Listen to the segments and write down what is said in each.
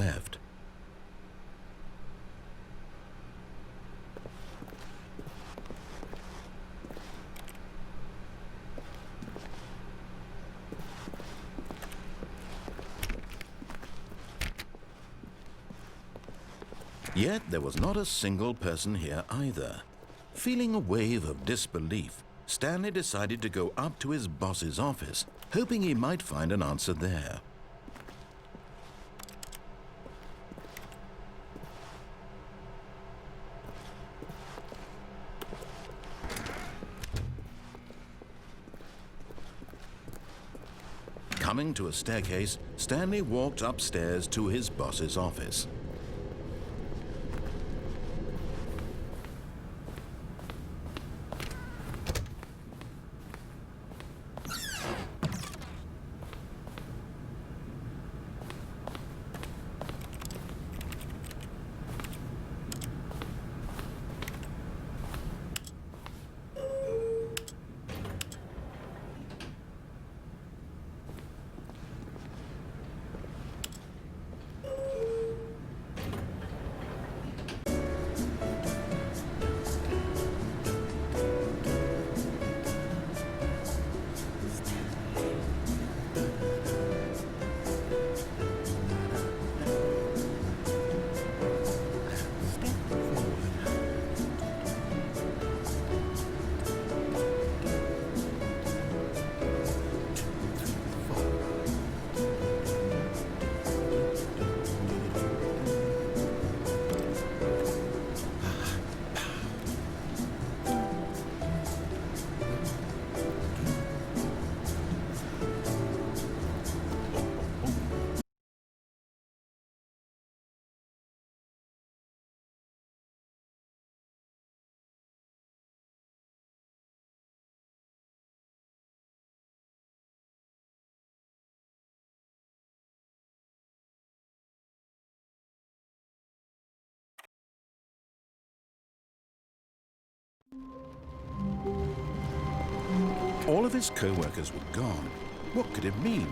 left. Yet there was not a single person here either. Feeling a wave of disbelief, Stanley decided to go up to his boss's office, hoping he might find an answer there. Coming to a staircase, Stanley walked upstairs to his boss's office. All of his co-workers were gone. What could it mean?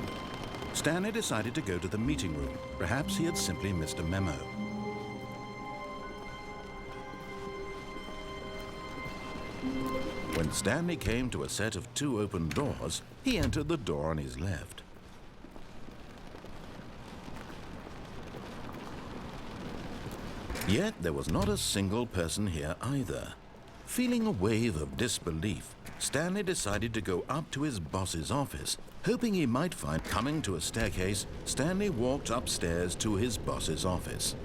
Stanley decided to go to the meeting room. Perhaps he had simply missed a memo. When Stanley came to a set of 2 open doors, he entered the door on his left. Yet there was not a single person here either. Feeling a wave of disbelief, Stanley decided to go up to his boss's office, hoping he might find. Coming to a staircase, Stanley walked upstairs to his boss's office.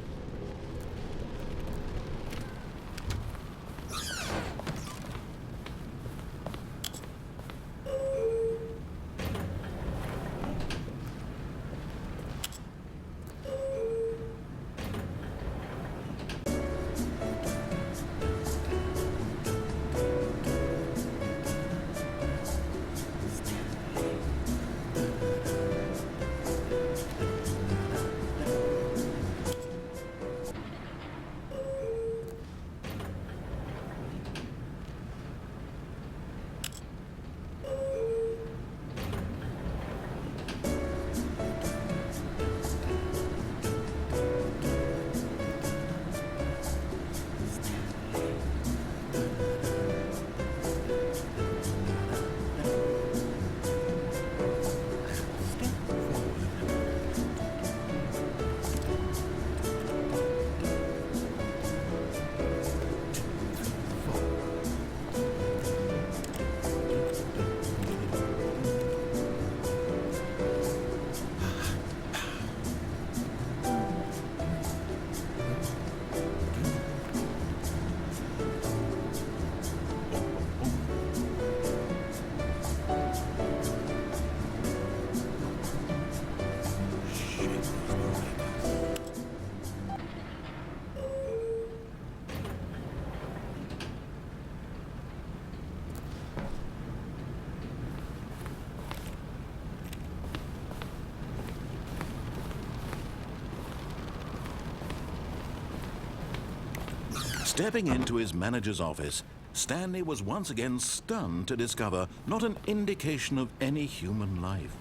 Stepping into his manager's office, Stanley was once again stunned to discover not an indication of any human life.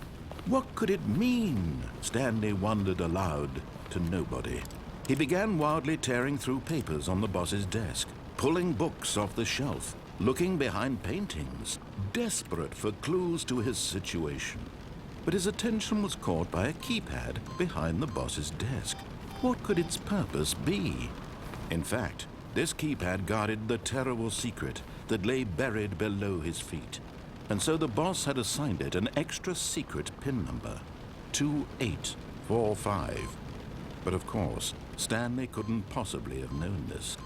What could it mean? Stanley wondered aloud to nobody. He began wildly tearing through papers on the boss's desk, pulling books off the shelf, looking behind paintings, desperate for clues to his situation. But his attention was caught by a keypad behind the boss's desk. What could its purpose be? In fact, this keypad guarded the terrible secret that lay buried below his feet. And so the boss had assigned it an extra secret PIN number, 2845. But of course, Stanley couldn't possibly have known this.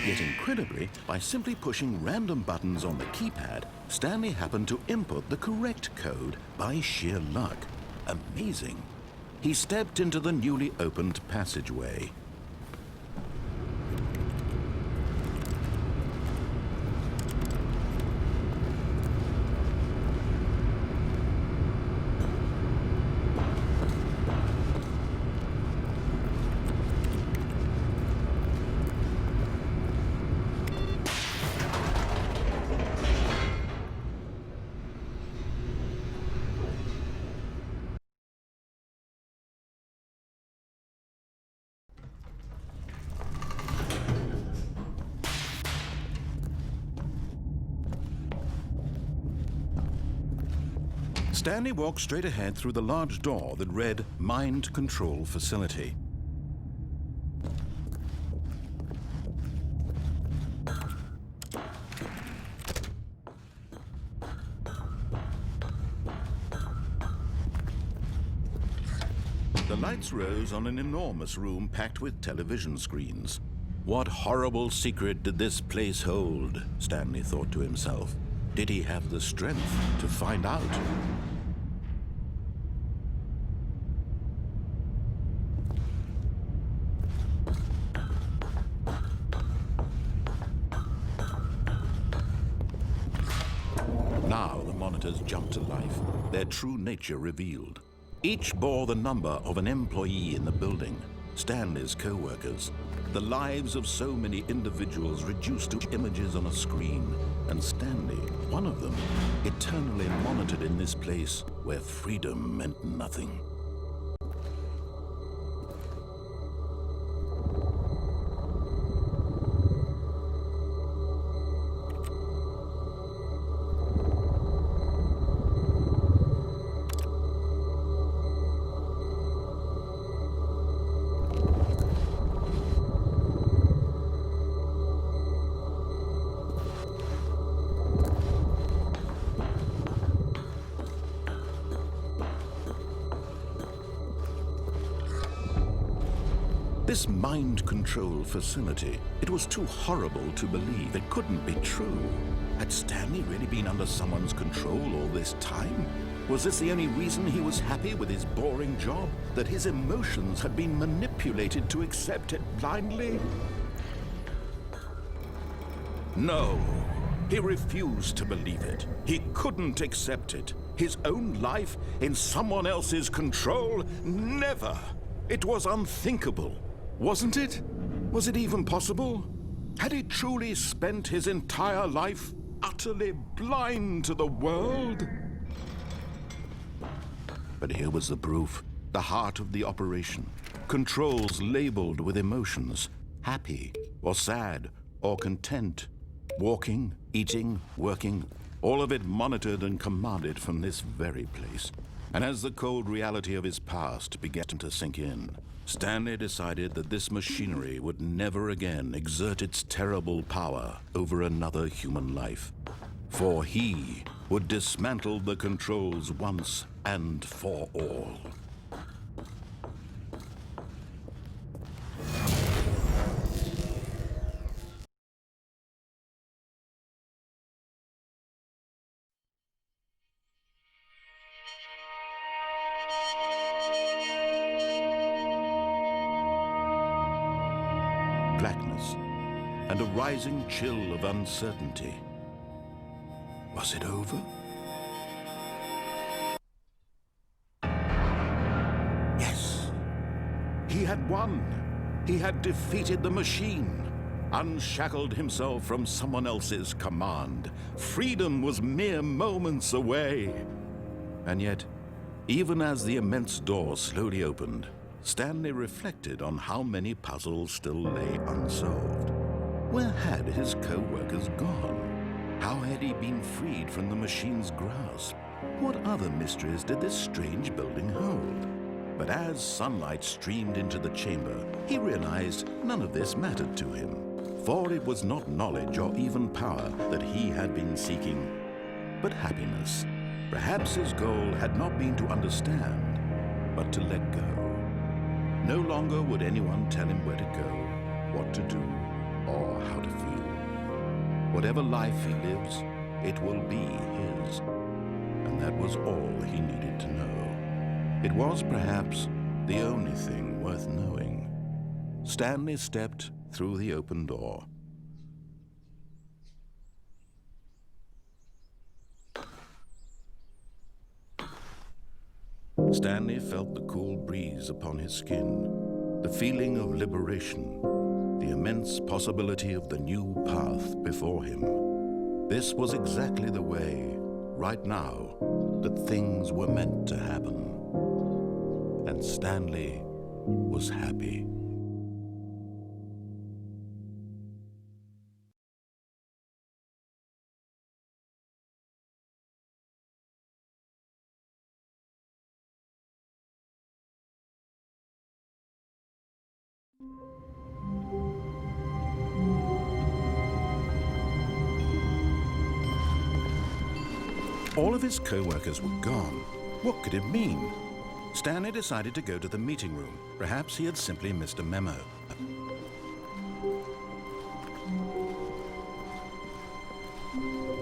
Yet incredibly, by simply pushing random buttons on the keypad, Stanley happened to input the correct code by sheer luck. Amazing. He stepped into the newly opened passageway. Stanley walked straight ahead through the large door that read Mind Control Facility. The lights rose on an enormous room packed with television screens. What horrible secret did this place hold? Stanley thought to himself. Did he have the strength to find out? Now the monitors jumped to life, their true nature revealed. Each bore the number of an employee in the building, Stanley's co-workers. The lives of so many individuals reduced to images on a screen, and Stanley, one of them, eternally monitored in this place where freedom meant nothing. This mind control facility, it was too horrible to believe. It couldn't be true. Had Stanley really been under someone's control all this time? Was this the only reason he was happy with his boring job? That his emotions had been manipulated to accept it blindly? No, he refused to believe it. He couldn't accept it. His own life in someone else's control? Never! It was unthinkable. Wasn't it? Was it even possible? Had he truly spent his entire life utterly blind to the world? But here was the proof, the heart of the operation. Controls labeled with emotions, happy or sad or content. Walking, eating, working, all of it monitored and commanded from this very place. And as the cold reality of his past began to sink in, Stanley decided that this machinery would never again exert its terrible power over another human life. For he would dismantle the controls once and for all. Blackness and a rising chill of uncertainty. Was it over? Yes. He had won. He had defeated the machine, unshackled himself from someone else's command. Freedom was mere moments away. And yet, Even as the immense door slowly opened, Stanley reflected on how many puzzles still lay unsolved. Where had his co-workers gone? How had he been freed from the machine's grasp? What other mysteries did this strange building hold? But as sunlight streamed into the chamber, he realized none of this mattered to him, for it was not knowledge or even power that he had been seeking, but happiness. Perhaps his goal had not been to understand, but to let go. No longer would anyone tell him where to go, what to do, or how to feel. Whatever life he lives, it will be his. And that was all he needed to know. It was perhaps the only thing worth knowing. Stanley stepped through the open door. Stanley felt the cool breeze upon his skin, the feeling of liberation, the immense possibility of the new path before him. This was exactly the way, right now, that things were meant to happen. And Stanley was happy. All of his co-workers were gone. What could it mean? Stanley decided to go to the meeting room. Perhaps he had simply missed a memo.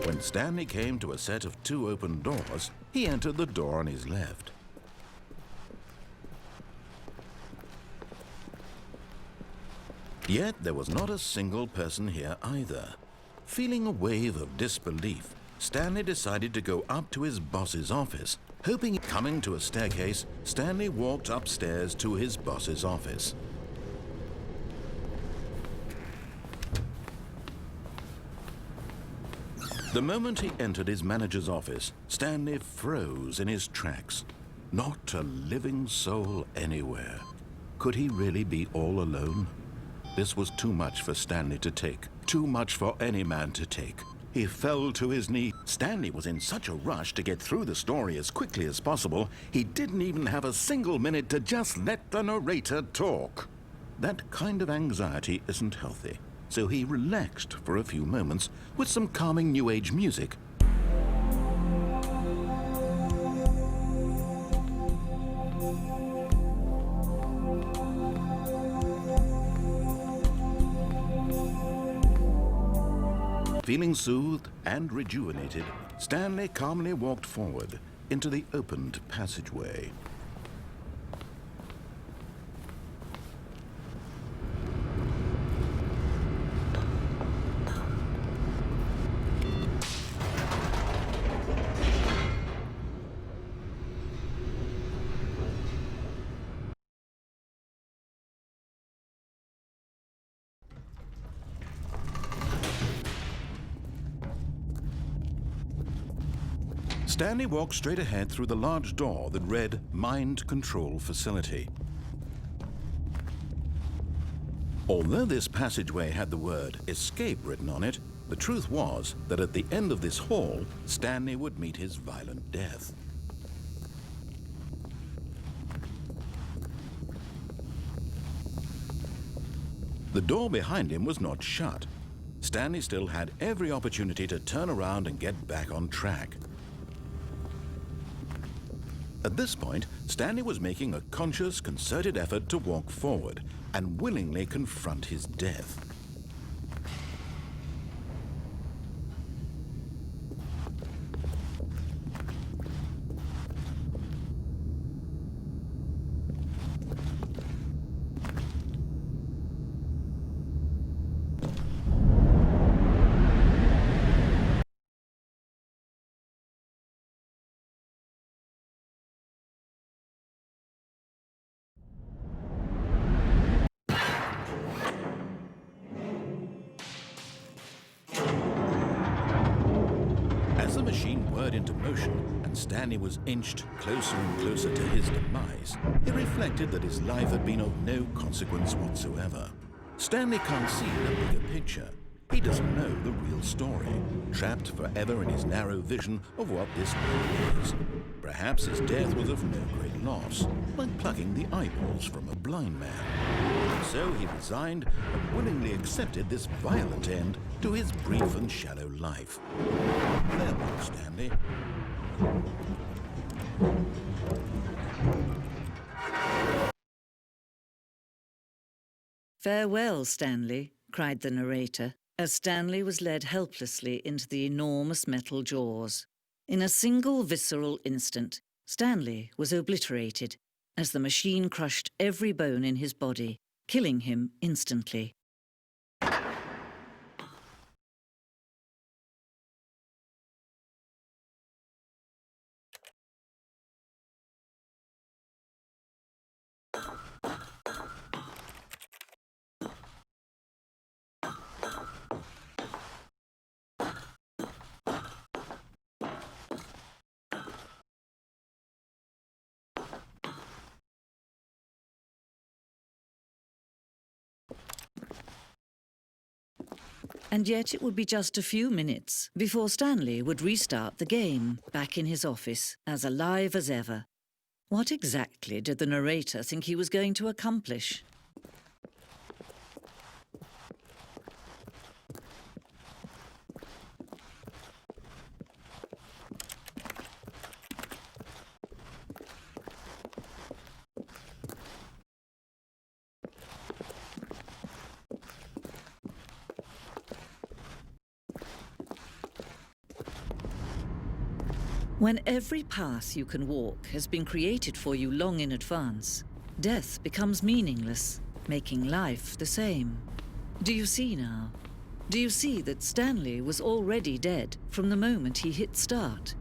When Stanley came to a set of 2 open doors, he entered the door on his left. Yet there was not a single person here either. Feeling a wave of disbelief, Stanley decided to go up to his boss's office. Hoping, coming to a staircase, Stanley walked upstairs to his boss's office. The moment he entered his manager's office, Stanley froze in his tracks. Not a living soul anywhere. Could he really be all alone? This was too much for Stanley to take. Too much for any man to take. He fell to his knees. Stanley was in such a rush to get through the story as quickly as possible, he didn't even have a single minute to just let the narrator talk. That kind of anxiety isn't healthy, so he relaxed for a few moments with some calming New Age music. Feeling soothed and rejuvenated, Stanley calmly walked forward into the opened passageway. Stanley walked straight ahead through the large door that read Mind Control Facility. Although this passageway had the word escape written on it, the truth was that at the end of this hall, Stanley would meet his violent death. The door behind him was not shut. Stanley still had every opportunity to turn around and get back on track. At this point, Stanley was making a conscious, concerted effort to walk forward and willingly confront his death. As the machine whirred into motion and when Stanley was inched closer and closer to his demise, he reflected that his life had been of no consequence whatsoever. Stanley can't see the bigger picture. He doesn't know the real story, trapped forever in his narrow vision of what this world is. Perhaps his death was of no great loss, like plucking the eyeballs from a blind man. So he resigned and willingly accepted this violent end to his brief and shallow life. Farewell, Stanley. "Farewell, Stanley," cried the narrator, as Stanley was led helplessly into the enormous metal jaws. In a single visceral instant, Stanley was obliterated as the machine crushed every bone in his body, killing him instantly. And yet it would be just a few minutes before Stanley would restart the game, back in his office, as alive as ever. What exactly did the narrator think he was going to accomplish? When every path you can walk has been created for you long in advance, death becomes meaningless, making life the same. Do you see now? Do you see that Stanley was already dead from the moment he hit start?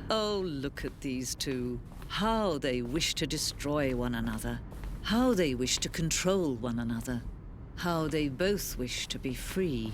Oh, look at these two. How they wish to destroy one another. How they wish to control one another. How they both wish to be free.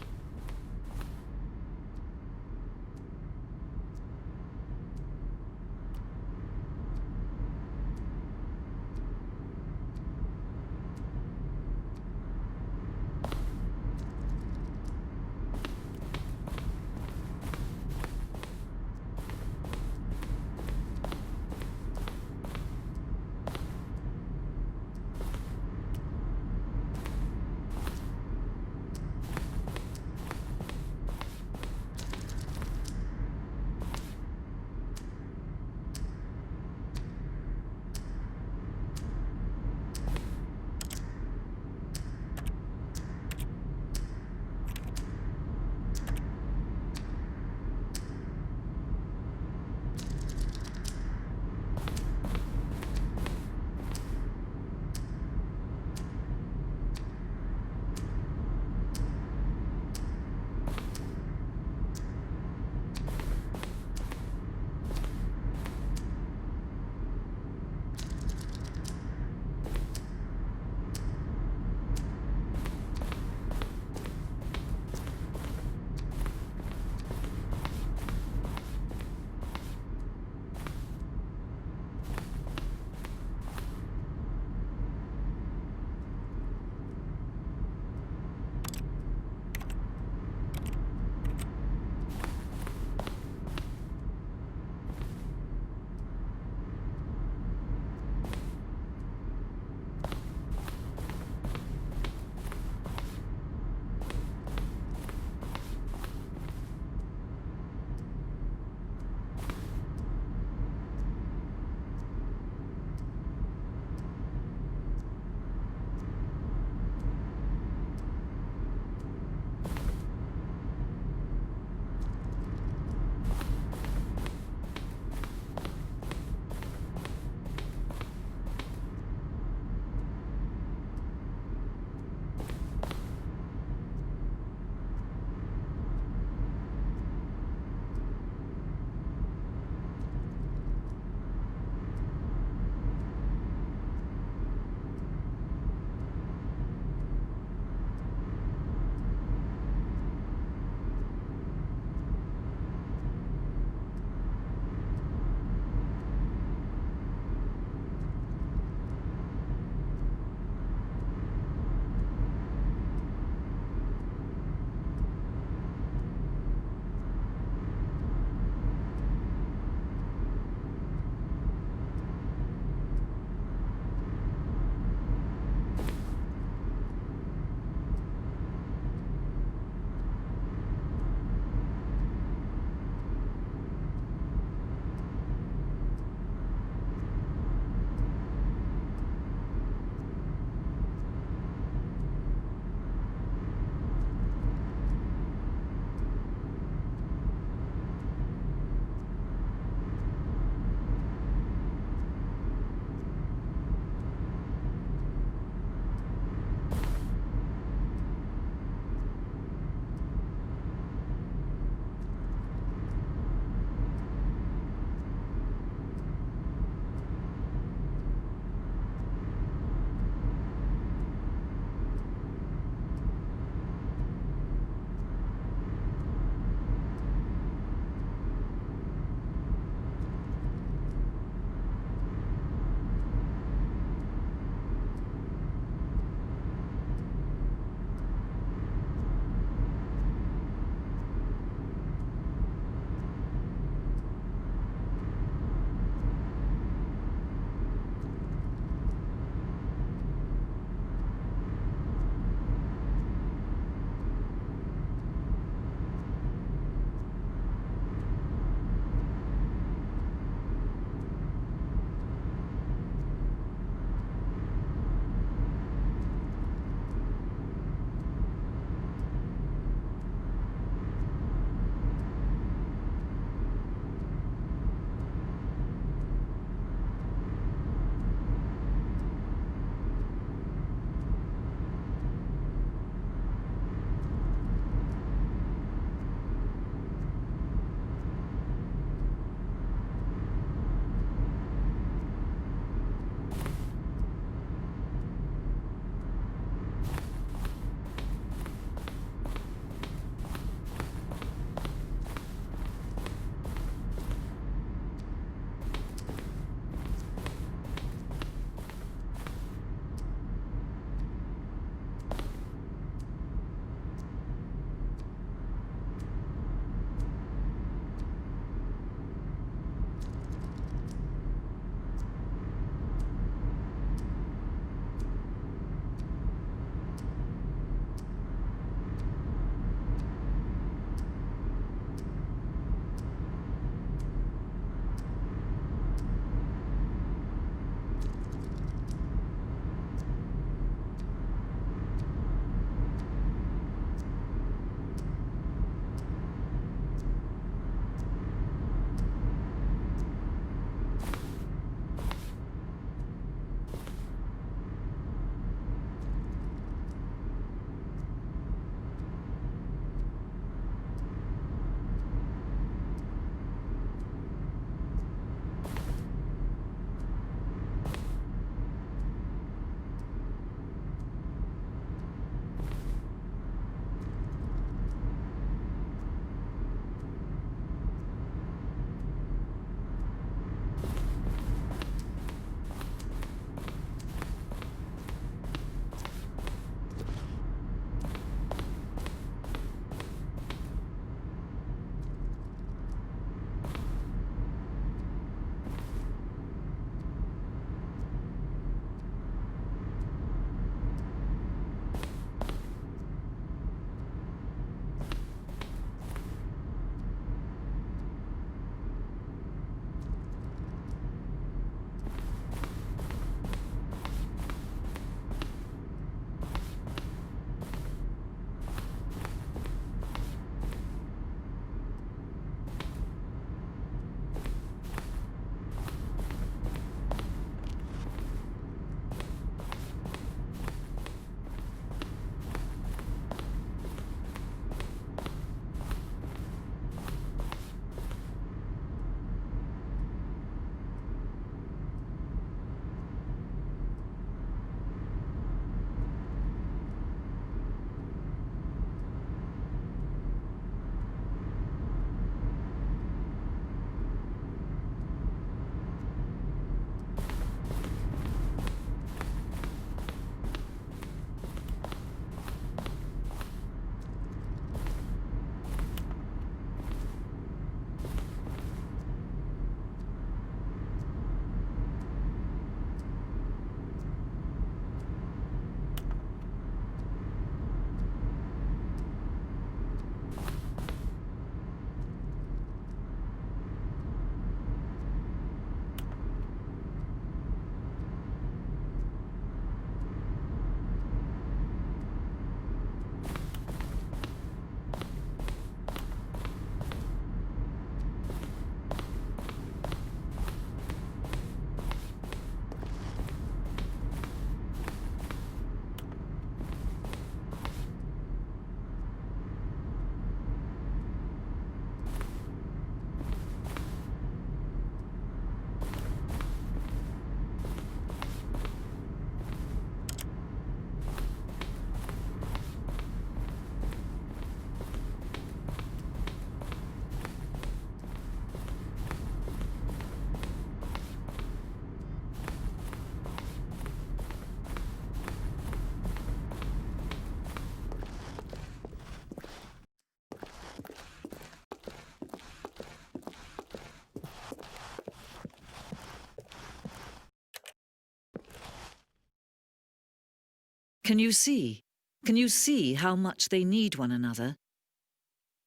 Can you see? Can you see how much they need one another?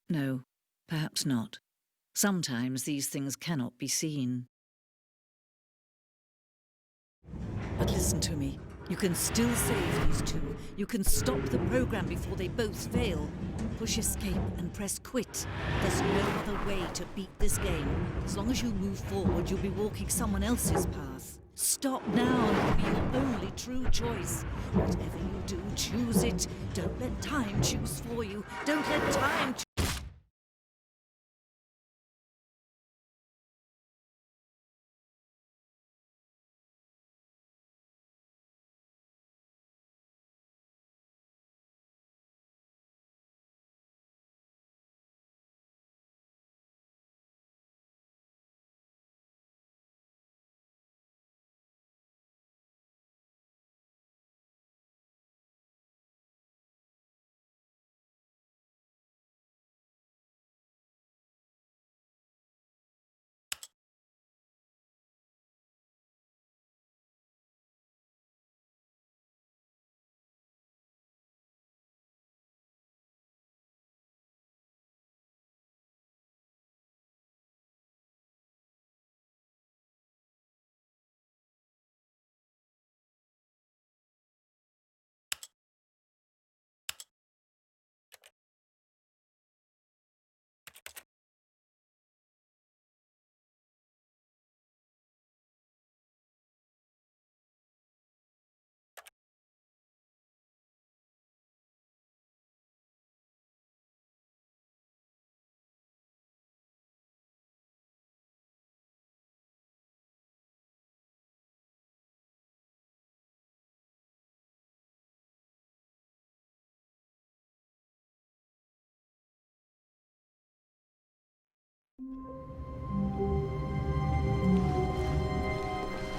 No, perhaps not. Sometimes these things cannot be seen. But listen to me. You can still save these two. You can stop the program before they both fail. Push escape and press quit. There's no other way to beat this game. As long as you move forward, you'll be walking someone else's path. Stop now and it'll be your only true choice. Whatever you do, choose it. Don't let time choose for you. Don't let time choose.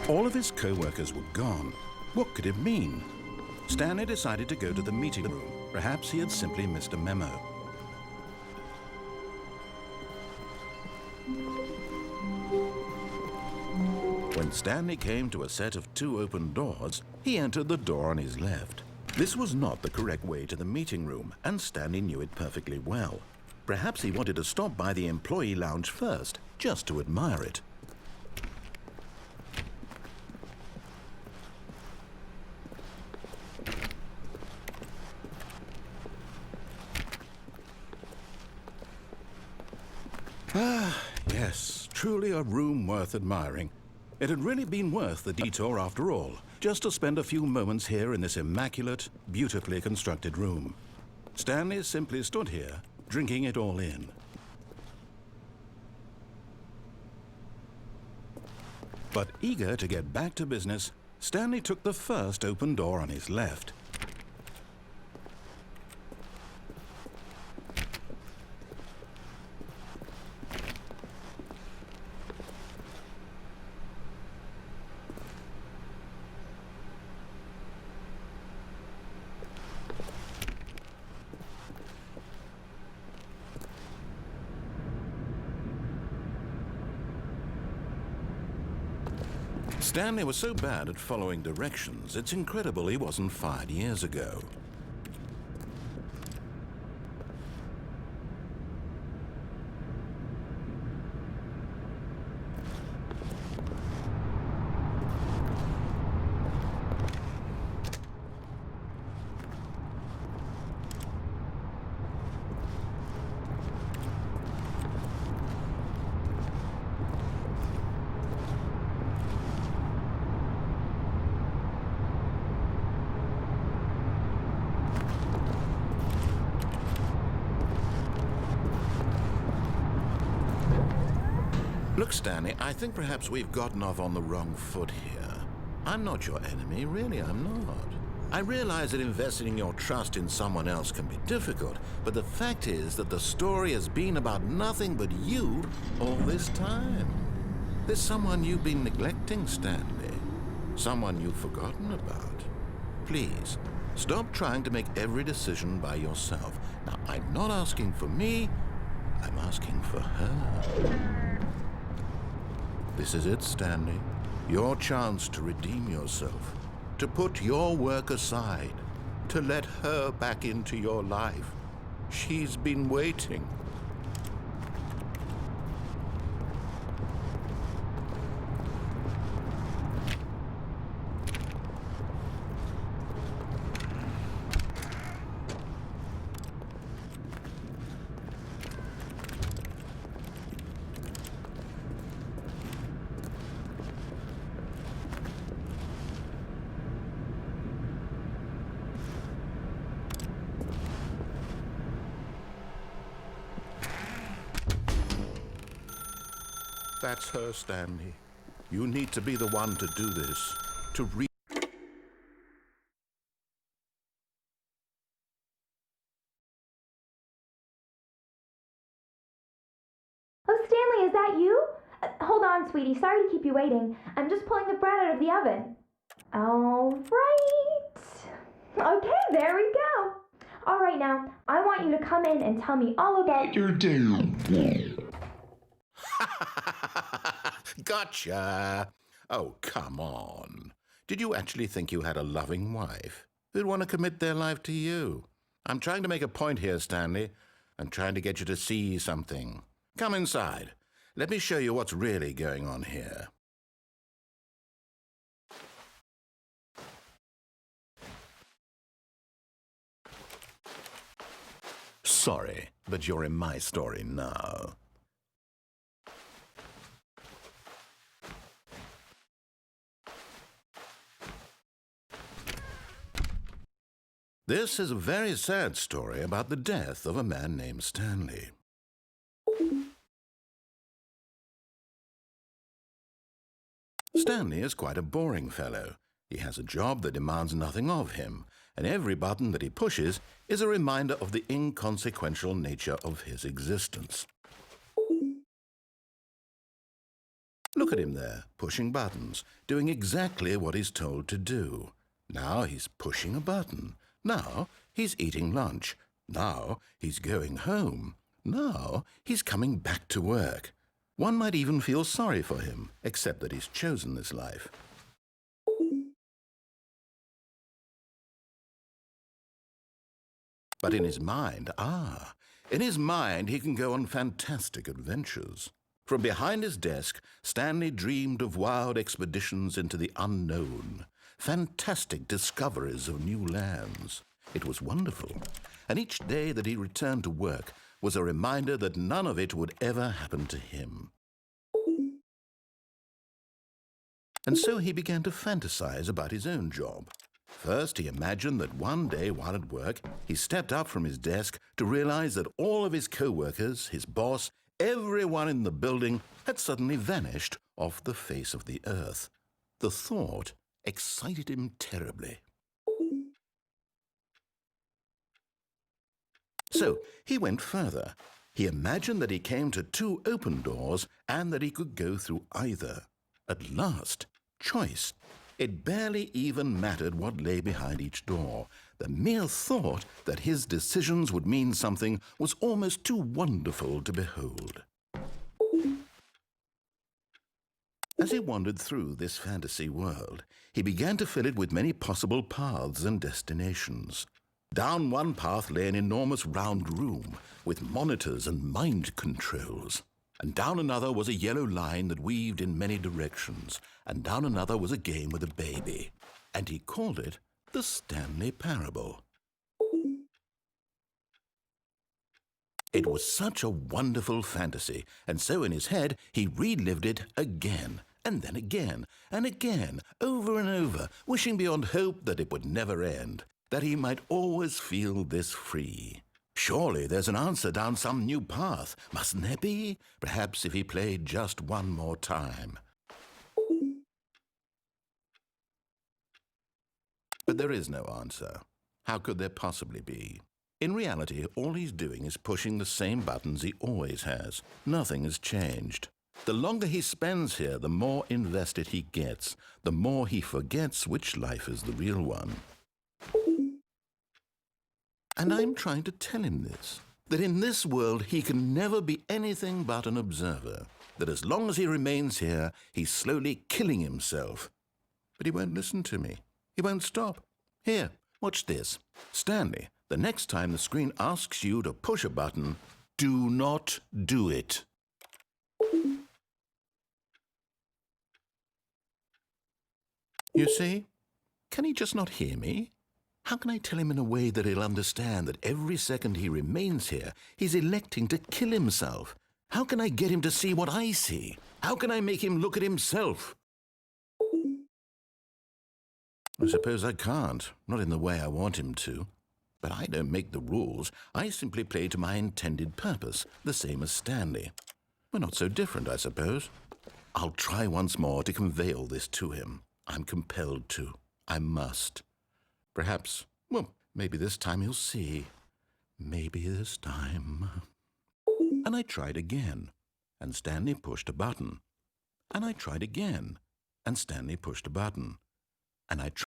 All of his co-workers were gone. What could it mean? Stanley decided to go to the meeting room. Perhaps he had simply missed a memo. When Stanley came to a set of 2 open doors, he entered the door on his left. This was not the correct way to the meeting room, and Stanley knew it perfectly well. Perhaps he wanted to stop by the employee lounge first, just to admire it. Ah, yes, truly a room worth admiring. It had really been worth the detour after all, just to spend a few moments here in this immaculate, beautifully constructed room. Stanley simply stood here, drinking it all in. But eager to get back to business, Stanley took the first open door on his left. Stanley was so bad at following directions, it's incredible he wasn't fired years ago. Look, Stanley, I think perhaps we've gotten off on the wrong foot here. I'm not your enemy, really, I'm not. I realize that investing your trust in someone else can be difficult, but the fact is that the story has been about nothing but you all this time. There's someone you've been neglecting, Stanley. Someone you've forgotten about. Please, stop trying to make every decision by yourself. Now, I'm not asking for me, I'm asking for her. This is it, Stanley. Your chance to redeem yourself, to put your work aside, to let her back into your life. She's been waiting. That's her, Stanley. You need to be the one to do this, to read. Oh, Stanley, is that you? Hold on, sweetie. Sorry to keep you waiting. I'm just pulling the bread out of the oven. All right. Okay, there we go. All right, now, I want you to come in and tell me all about your day. Gotcha! Oh, come on. Did you actually think you had a loving wife who'd want to commit their life to you? I'm trying to make a point here, Stanley. I'm trying to get you to see something. Come inside. Let me show you what's really going on here. Sorry, but you're in my story now. This is a very sad story about the death of a man named Stanley. Stanley is quite a boring fellow. He has a job that demands nothing of him, and every button that he pushes is a reminder of the inconsequential nature of his existence. Look at him there, pushing buttons, doing exactly what he's told to do. Now he's pushing a button. Now he's eating lunch. Now he's going home. Now he's coming back to work. One might even feel sorry for him, except that he's chosen this life. But in his mind, he can go on fantastic adventures. From behind his desk, Stanley dreamed of wild expeditions into the unknown, fantastic discoveries of new lands. It was wonderful, and each day that he returned to work was a reminder that none of it would ever happen to him. And so he began to fantasize about his own job. First, he imagined that one day while at work, he stepped up from his desk to realize that all of his co-workers, his boss, everyone in the building had suddenly vanished off the face of the earth. The thought excited him terribly. So he went further. He imagined that he came to two open doors and that he could go through either. At last, choice. It barely even mattered what lay behind each door. The mere thought that his decisions would mean something was almost too wonderful to behold. As he wandered through this fantasy world, he began to fill it with many possible paths and destinations. Down one path lay an enormous round room with monitors and mind controls. And down another was a yellow line that weaved in many directions. And down another was a game with a baby. And he called it the Stanley Parable. It was such a wonderful fantasy, and so in his head he relived it again, and then again, and again, over and over, wishing beyond hope that it would never end, that he might always feel this free. Surely there's an answer down some new path, mustn't there be? Perhaps if he played just one more time. But there is no answer. How could there possibly be? In reality, all he's doing is pushing the same buttons he always has. Nothing has changed. The longer he spends here, the more invested he gets, the more he forgets which life is the real one. And I'm trying to tell him this, that in this world he can never be anything but an observer, that as long as he remains here, he's slowly killing himself. But he won't listen to me. He won't stop. Here, Watch this. Stanley, the next time the screen asks you to push a button, do not do it. You see? Can he just not hear me? How can I tell him in a way that he'll understand that every second he remains here, he's electing to kill himself? How can I get him to see what I see? How can I make him look at himself? I suppose I can't, not in the way I want him to. But I don't make the rules. I simply play to my intended purpose, the same as Stanley. We're not so different, I suppose. I'll try once more to convey all this to him. I'm compelled to. I must. Perhaps, well, maybe this time he'll see. Maybe this time. And I tried again, and Stanley pushed a button. And I tried again, and Stanley pushed a button. And I tried.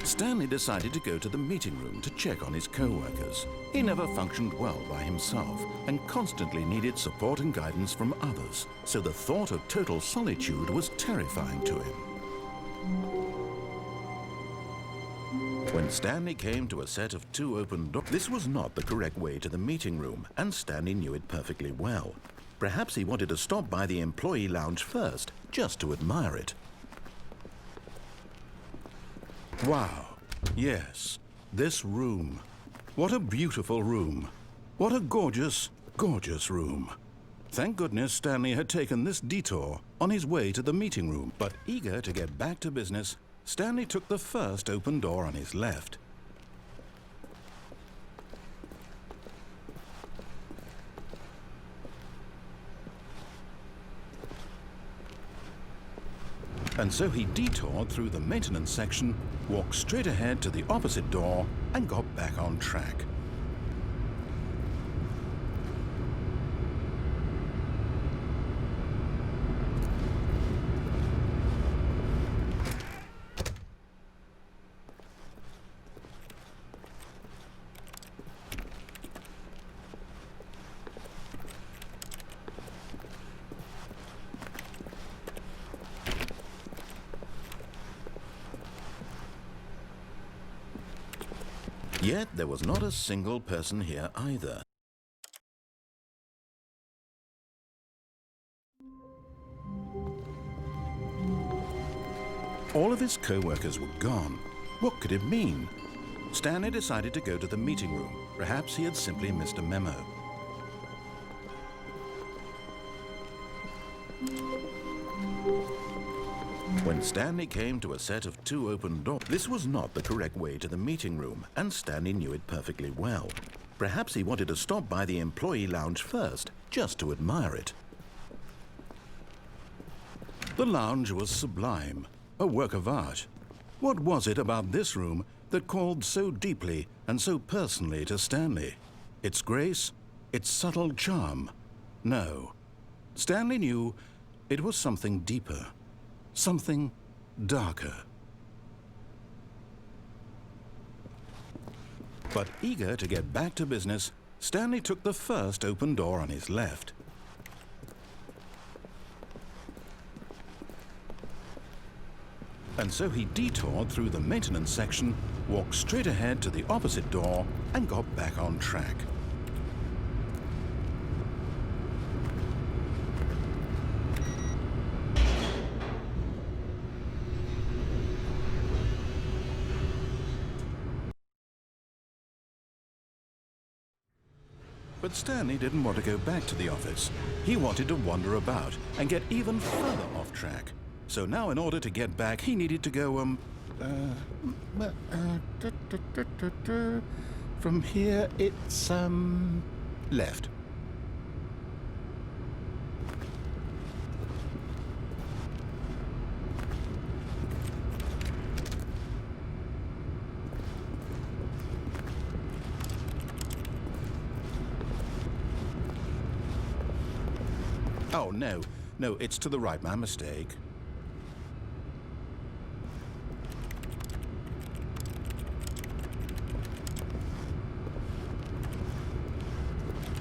Stanley decided to go to the meeting room to check on his co-workers. He never functioned well by himself and constantly needed support and guidance from others, so the thought of total solitude was terrifying to him. When Stanley came to a set of 2 open doors, this was not the correct way to the meeting room, and Stanley knew it perfectly well. Perhaps he wanted to stop by the employee lounge first, just to admire it. Wow, yes, this room. What a beautiful room. What a gorgeous, gorgeous room. Thank goodness Stanley had taken this detour on his way to the meeting room. But eager to get back to business, Stanley took the first open door on his left. And so he detoured through the maintenance section, walked straight ahead to the opposite door, and got back on track. Yet there was not a single person here either. All of his co-workers were gone. What could it mean? Stanley decided to go to the meeting room. Perhaps he had simply missed a memo. When Stanley came to a set of 2 open doors, this was not the correct way to the meeting room, and Stanley knew it perfectly well. Perhaps he wanted to stop by the employee lounge first, just to admire it. The lounge was sublime, a work of art. What was it about this room that called so deeply and so personally to Stanley? Its grace? Its subtle charm? No. Stanley knew it was something deeper. Something darker. But eager to get back to business, Stanley took the first open door on his left. And so he detoured through the maintenance section, walked straight ahead to the opposite door, and got back on track. But Stanley didn't want to go back to the office. He wanted to wander about and get even further off track. So now in order to get back, he needed to go, from here it's, left. Oh, no. No, it's to the right. My mistake. –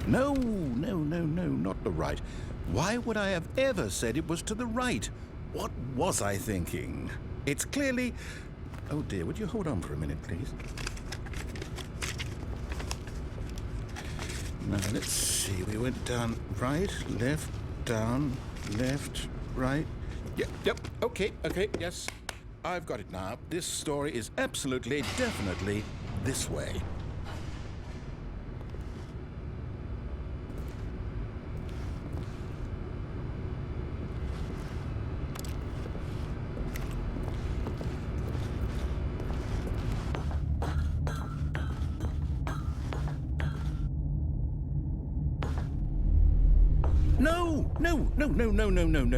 No, not the right. Why would I have ever said it was to the right? What was I thinking? It's clearly... Oh dear, would you hold on for a minute, please? Now, let's see. We went down right, left, down, left, right. Yep, okay, yes. I've got it now. This story is absolutely, definitely this way.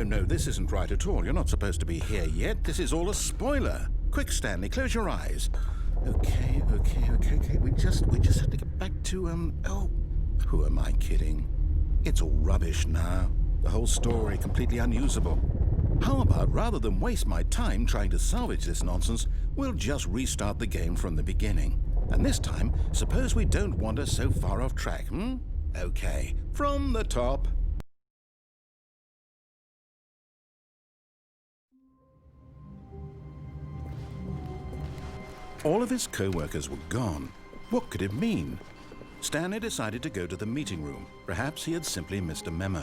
No. This isn't right at all. You're not supposed to be here yet. This is all a spoiler. Quick, Stanley, close your eyes. Okay. We just have to get back to, oh, who am I kidding? It's all rubbish now. The whole story completely unusable. How about, rather than waste my time trying to salvage this nonsense, we'll just restart the game from the beginning. And this time, suppose we don't wander so far off track, Okay, from the top. All of his co-workers were gone. What could it mean? Stanley decided to go to the meeting room. Perhaps he had simply missed a memo.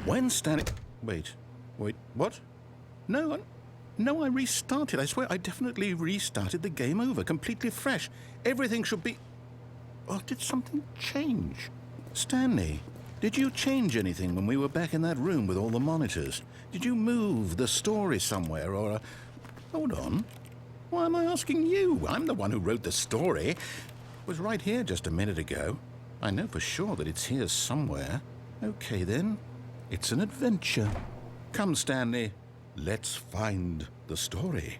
When Stanley... Wait, what? No, I restarted. I swear I definitely restarted the game over, completely fresh. Everything should be... Or did something change? Stanley, did you change anything when we were back in that room with all the monitors? Did you move the story somewhere or... Hold on. Why am I asking you? I'm the one who wrote the story. It was right here just a minute ago. I know for sure that it's here somewhere. Okay, then. It's an adventure. Come, Stanley. Let's find the story.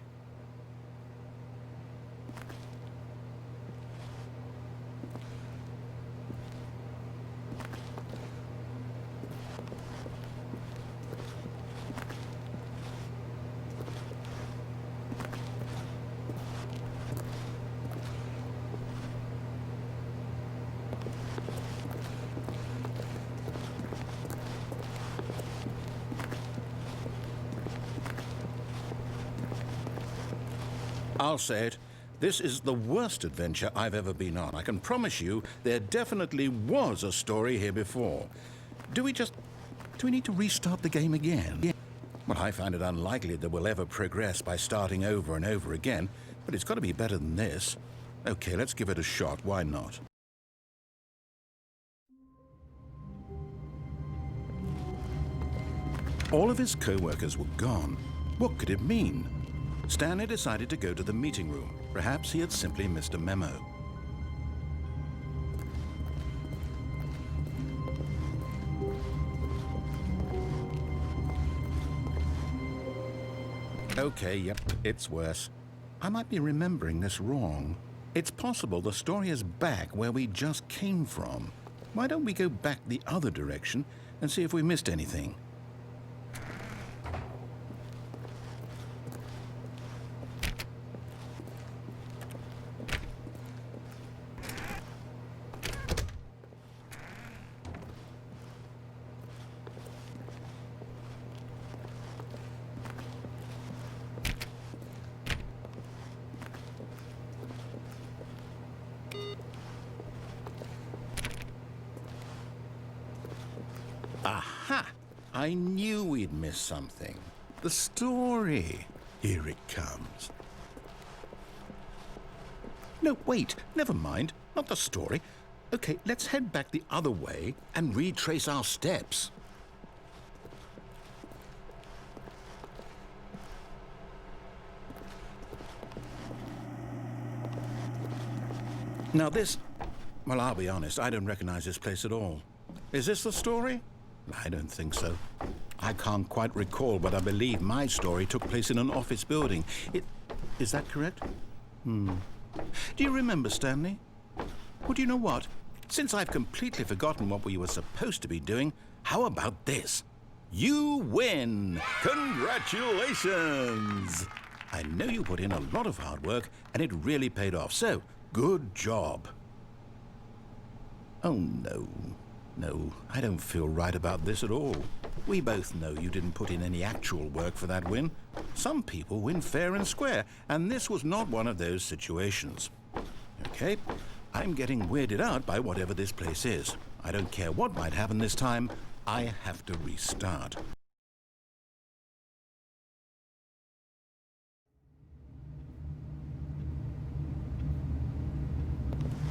I'll say it. This is the worst adventure I've ever been on. I can promise you there definitely was a story here before. Do we need to restart the game again? Well, I find it unlikely that we'll ever progress by starting over and over again, but it's got to be better than this. Okay, let's give it a shot. Why not? All of his co-workers were gone. What could it mean? Stanley decided to go to the meeting room. Perhaps he had simply missed a memo. Okay, yep, it's worse. I might be remembering this wrong. It's possible the story is back where we just came from. Why don't we go back the other direction and see if we missed anything? Aha! I knew we'd missed something. The story. Here it comes. No, wait. Never mind. Not the story. Okay, let's head back the other way and retrace our steps. Now this... Well, I'll be honest. I don't recognize this place at all. Is this the story? I don't think so. I can't quite recall, but I believe my story took place in an office building. Is that correct? Do you remember, Stanley? Well, do you know what? Since I've completely forgotten what we were supposed to be doing, how about this? You win! Congratulations! I know you put in a lot of hard work, and it really paid off, so good job. Oh, no. No, I don't feel right about this at all. We both know you didn't put in any actual work for that win. Some people win fair and square, and this was not one of those situations. Okay, I'm getting weirded out by whatever this place is. I don't care what might happen this time. I have to restart.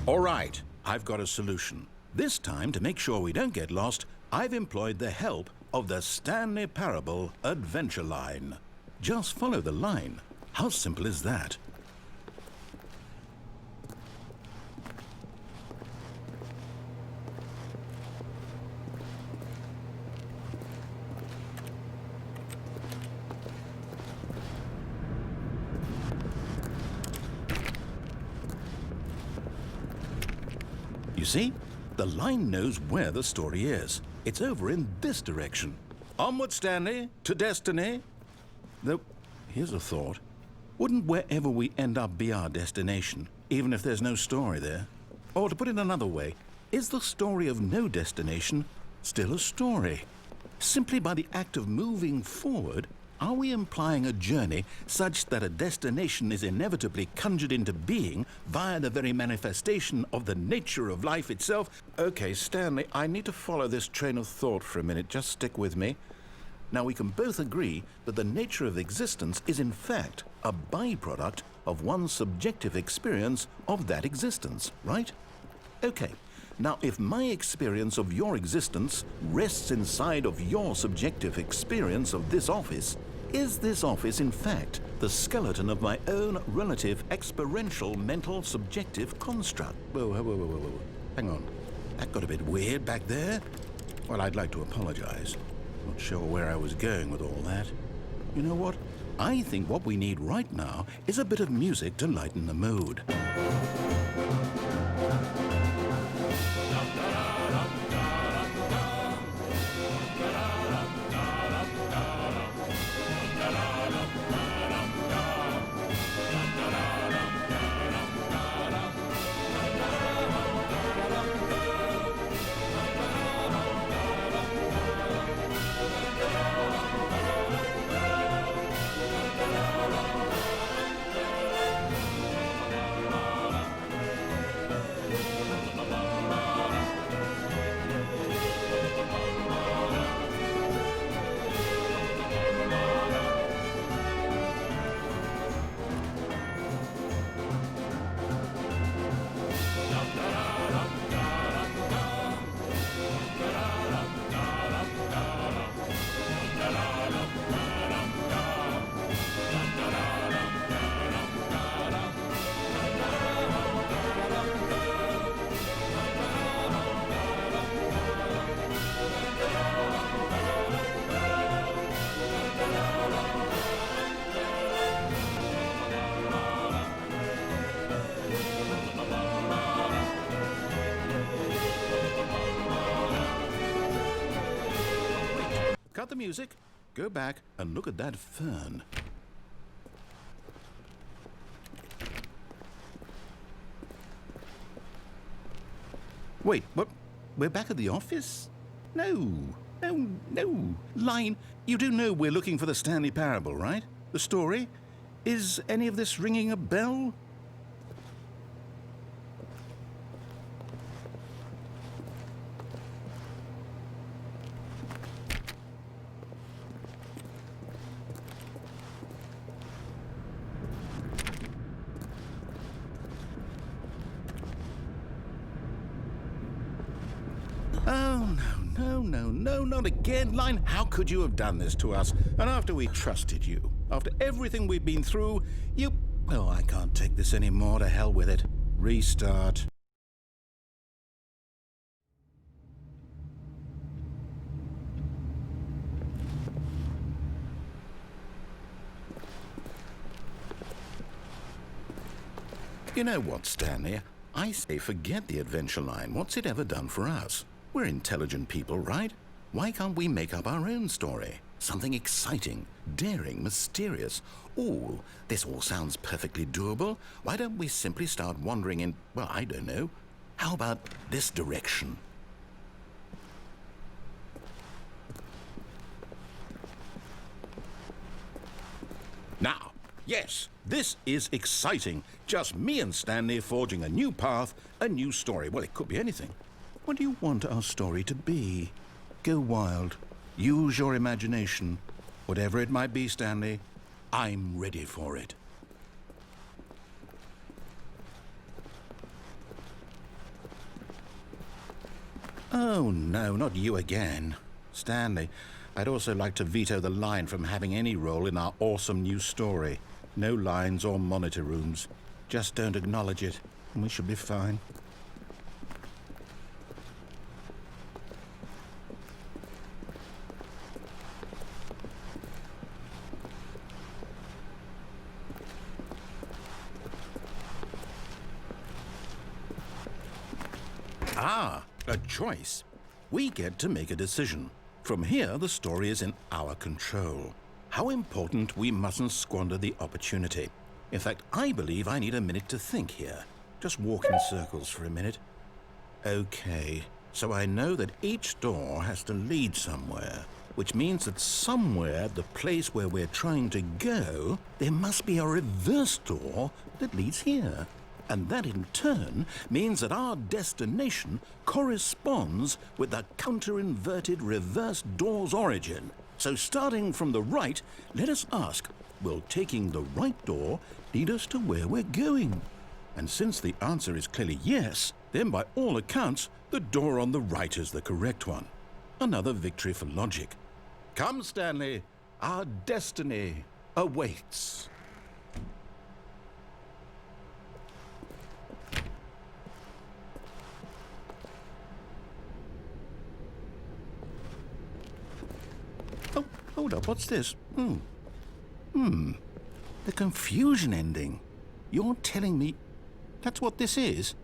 All right, I've got a solution. This time, to make sure we don't get lost, I've employed the help of the Stanley Parable Adventure Line. Just follow the line. How simple is that? You see? The line knows where the story is. It's over in this direction. Onward, Stanley, to destiny. Though, here's a thought. Wouldn't wherever we end up be our destination, even if there's no story there? Or to put it another way, is the story of no destination still a story? Simply by the act of moving forward, are we implying a journey such that a destination is inevitably conjured into being via the very manifestation of the nature of life itself? Okay, Stanley, I need to follow this train of thought for a minute. Just stick with me. Now, we can both agree that the nature of existence is in fact a byproduct of one's subjective experience of that existence, right? Okay. Now, if my experience of your existence rests inside of your subjective experience of this office, is this office, in fact, the skeleton of my own relative experiential mental subjective construct? Whoa. Hang on. That got a bit weird back there. Well, I'd like to apologize. Not sure where I was going with all that. You know what? I think what we need right now is a bit of music to lighten the mood. Cut the music, go back and look at that fern. Wait, what? We're back at the office? No. Line, you do know we're looking for the Stanley Parable, right? The story? Is any of this ringing a bell? Oh, no, not again. Line, how could you have done this to us? And after we trusted you, after everything we've been through, you... Oh, I can't take this anymore. To hell with it. Restart. You know what, Stanley? I say forget the adventure line. What's it ever done for us? We're intelligent people, right? Why can't we make up our own story? Something exciting, daring, mysterious. Ooh, this all sounds perfectly doable. Why don't we simply start wandering in, well, I don't know. How about this direction? Now, yes, this is exciting. Just me and Stanley forging a new path, a new story. Well, it could be anything. What do you want our story to be? Go wild. Use your imagination. Whatever it might be, Stanley, I'm ready for it. Oh, no, not you again. Stanley, I'd also like to veto the line from having any role in our awesome new story. No lines or monitor rooms. Just don't acknowledge it, and we should be fine. Ah, a choice. We get to make a decision. From here, the story is in our control. How important we mustn't squander the opportunity. In fact, I believe I need a minute to think here. Just walk in circles for a minute. Okay, so I know that each door has to lead somewhere, which means that somewhere, the place where we're trying to go, there must be a reverse door that leads here. And that in turn means that our destination corresponds with the counter-inverted reverse door's origin. So starting from the right, let us ask, will taking the right door lead us to where we're going? And since the answer is clearly yes, then by all accounts, the door on the right is the correct one. Another victory for logic. Come, Stanley, our destiny awaits. Oh, hold up, what's this? The confusion ending. You're telling me that's what this is?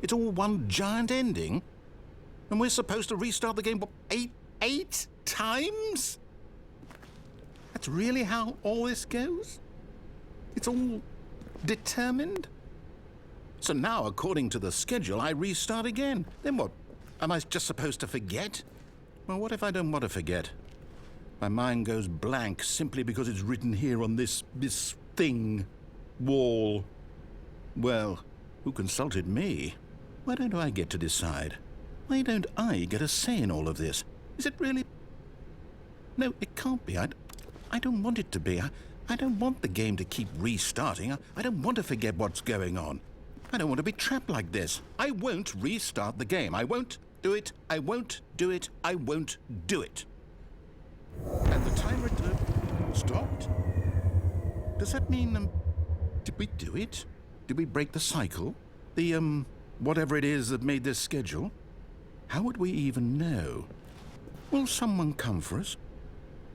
It's all one giant ending? And we're supposed to restart the game, what, eight times? That's really how all this goes? It's all determined? So now, according to the schedule, I restart again. Then what? Am I just supposed to forget? Well, what if I don't want to forget? My mind goes blank simply because it's written here on this thing, wall. Well, who consulted me? Why don't I get to decide? Why don't I get a say in all of this? Is it really? No, it can't be. I don't want it to be. I don't want the game to keep restarting. I don't want to forget what's going on. I don't want to be trapped like this. I won't restart the game. I won't do it. I won't do it. I won't do it. And the timer stopped? Does that mean, did we do it? Did we break the cycle? The, whatever it is that made this schedule? How would we even know? Will someone come for us?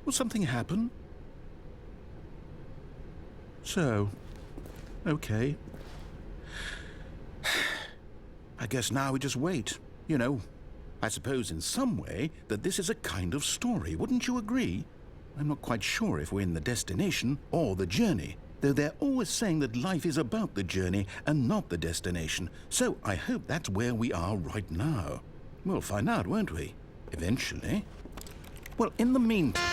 Will something happen? So, okay. I guess now we just wait, you know. I suppose in some way that this is a kind of story, wouldn't you agree? I'm not quite sure if we're in the destination or the journey, though they're always saying that life is about the journey and not the destination, so I hope that's where we are right now. We'll find out, won't we? Eventually. Well, in the meantime...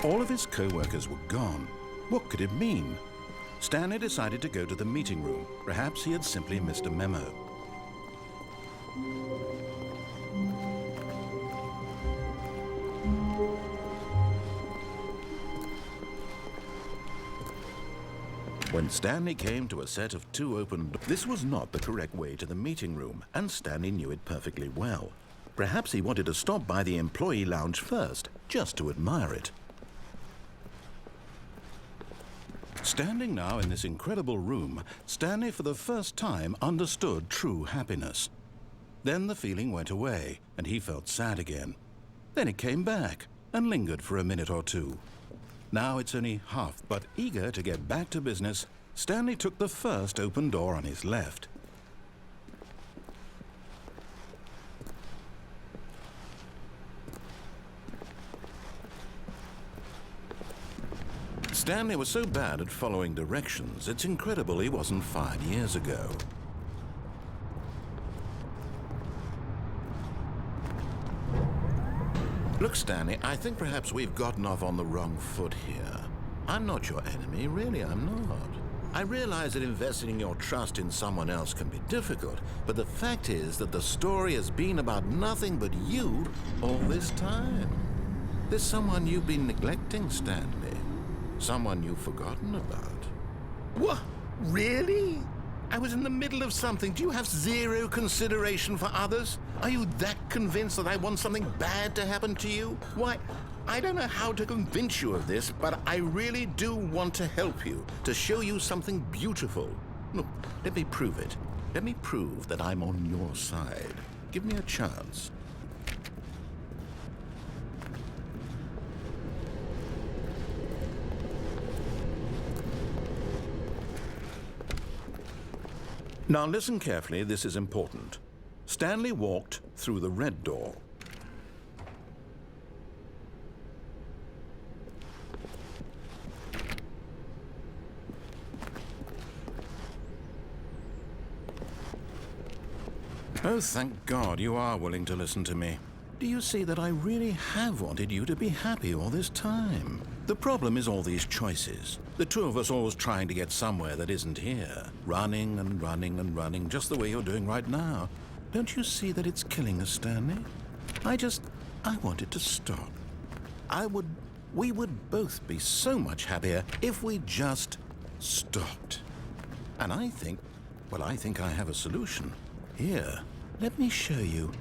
All of his co-workers were gone. What could it mean? Stanley decided to go to the meeting room. Perhaps he had simply missed a memo. When Stanley came to a set of two open doors, this was not the correct way to the meeting room, and Stanley knew it perfectly well. Perhaps he wanted to stop by the employee lounge first, just to admire it. Standing now in this incredible room, Stanley for the first time understood true happiness. Then the feeling went away, and he felt sad again. Then it came back, and lingered for a minute or two. Now it's only half, but eager to get back to business, Stanley took the first open door on his left. Stanley was so bad at following directions, it's incredible he wasn't fired years ago. Look, Stanley, I think perhaps we've gotten off on the wrong foot here. I'm not your enemy, really, I'm not. I realize that investing your trust in someone else can be difficult, but the fact is that the story has been about nothing but you all this time. There's someone you've been neglecting, Stanley. Someone you've forgotten about. What? Really? I was in the middle of something. Do you have zero consideration for others? Are you that convinced that I want something bad to happen to you? Why, I don't know how to convince you of this, but I really do want to help you, to show you something beautiful. Look, let me prove it. Let me prove that I'm on your side. Give me a chance. Now listen carefully, this is important. Stanley walked through the red door. Oh, thank God you are willing to listen to me. Do you see that I really have wanted you to be happy all this time? The problem is all these choices. The two of us always trying to get somewhere that isn't here. Running and running and running, just the way you're doing right now. Don't you see that it's killing us, Stanley? I want it to stop. We would both be so much happier if we just stopped. And I think I have a solution. Here, let me show you.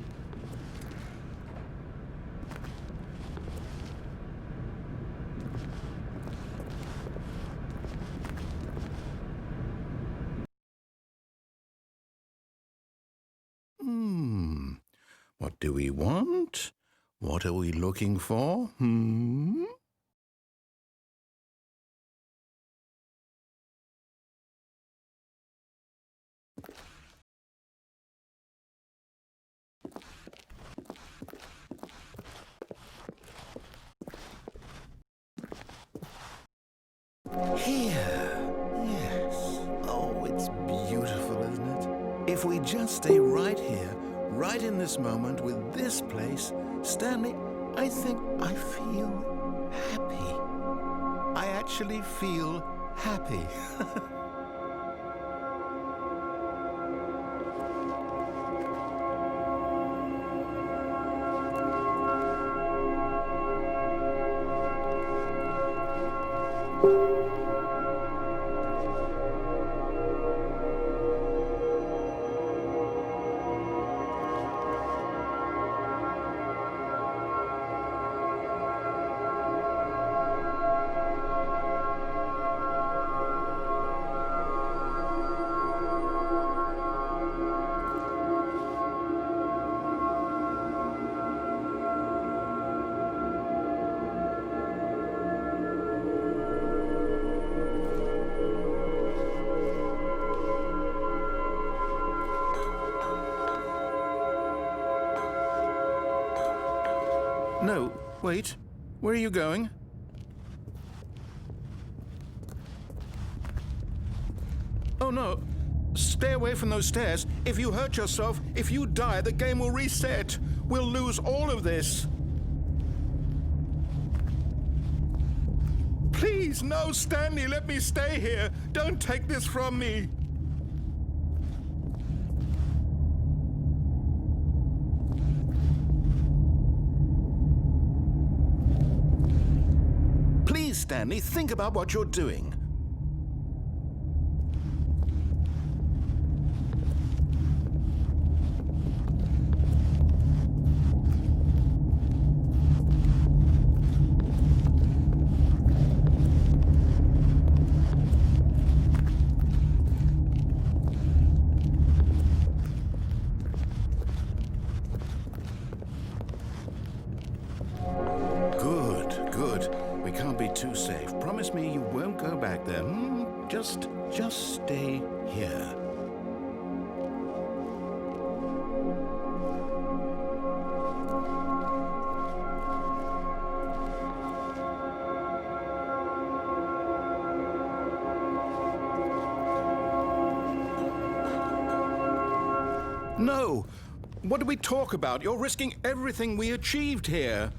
What do we want? What are we looking for? Here. Yes. Oh, it's beautiful, isn't it? If we just stay right here, right in this moment with this place, Stanley, I think I feel happy. I actually feel happy. No, wait. Where are you going? Oh, no. Stay away from those stairs. If you hurt yourself, if you die, the game will reset. We'll lose all of this. Please, no, Stanley, let me stay here. Don't take this from me. Stanley, think about what you're doing. be too safe. Promise me you won't go back there. Just stay here. No! What do we talk about? You're risking everything we achieved here.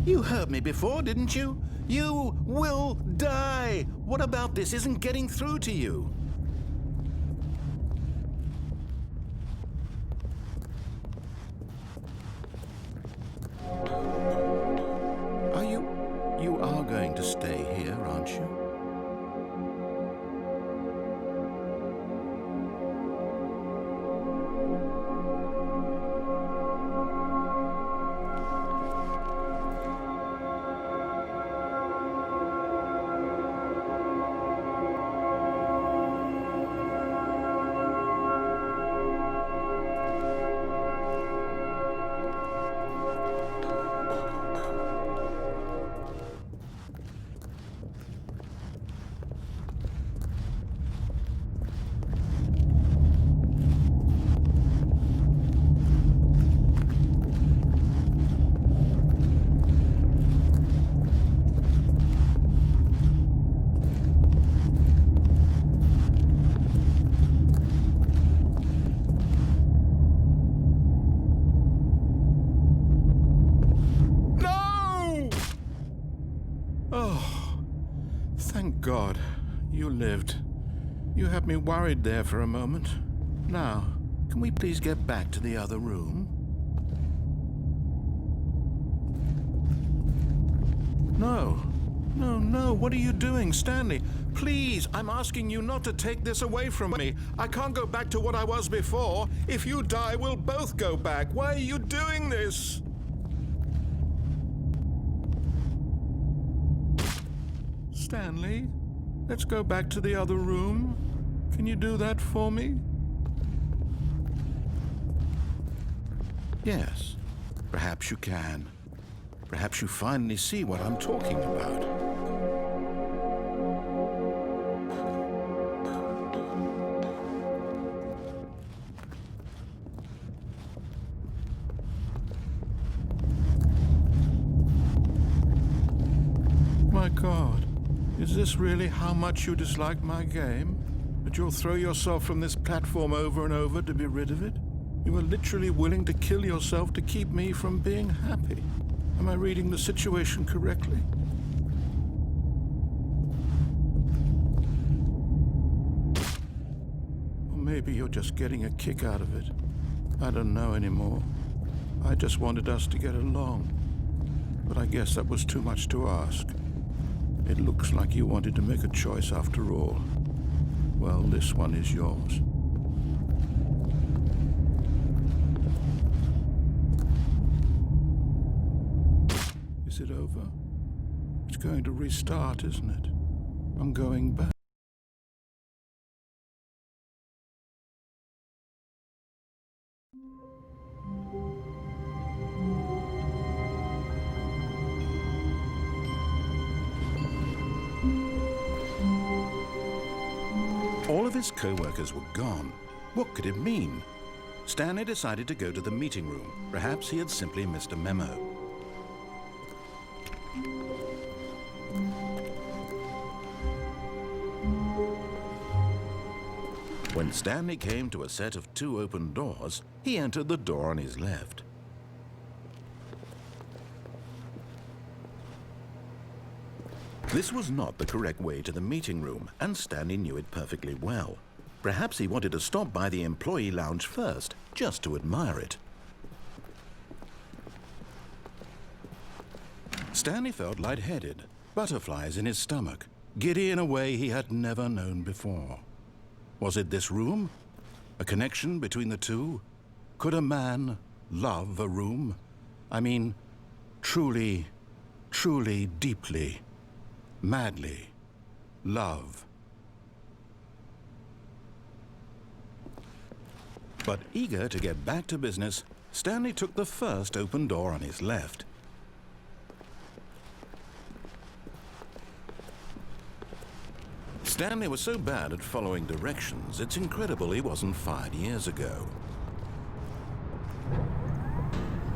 You heard me before, didn't you? You will die! What about this isn't getting through to you? You are going to stay here, aren't you? Thank God, you lived. You had me worried there for a moment. Now, can we please get back to the other room? No, what are you doing, Stanley? Please, I'm asking you not to take this away from me. I can't go back to what I was before. If you die, we'll both go back. Why are you doing this? Stanley, let's go back to the other room. Can you do that for me? Yes, perhaps you can. Perhaps you finally see what I'm talking about. My God. Is this really how much you dislike my game? That you'll throw yourself from this platform over and over to be rid of it? You are literally willing to kill yourself to keep me from being happy. Am I reading the situation correctly? Or maybe you're just getting a kick out of it. I don't know anymore. I just wanted us to get along. But I guess that was too much to ask. It looks like you wanted to make a choice after all. Well, this one is yours. Is it over? It's going to restart, isn't it? I'm going back. All of his co-workers were gone. What could it mean? Stanley decided to go to the meeting room. Perhaps he had simply missed a memo. When Stanley came to a set of 2 open doors, he entered the door on his left. This was not the correct way to the meeting room, and Stanley knew it perfectly well. Perhaps he wanted to stop by the employee lounge first, just to admire it. Stanley felt lightheaded, butterflies in his stomach, giddy in a way he had never known before. Was it this room? A connection between the two? Could a man love a room? I mean, truly, truly, deeply, madly love. But eager to get back to business, Stanley took the first open door on his left. Stanley was so bad at following directions, it's incredible he wasn't fired years ago.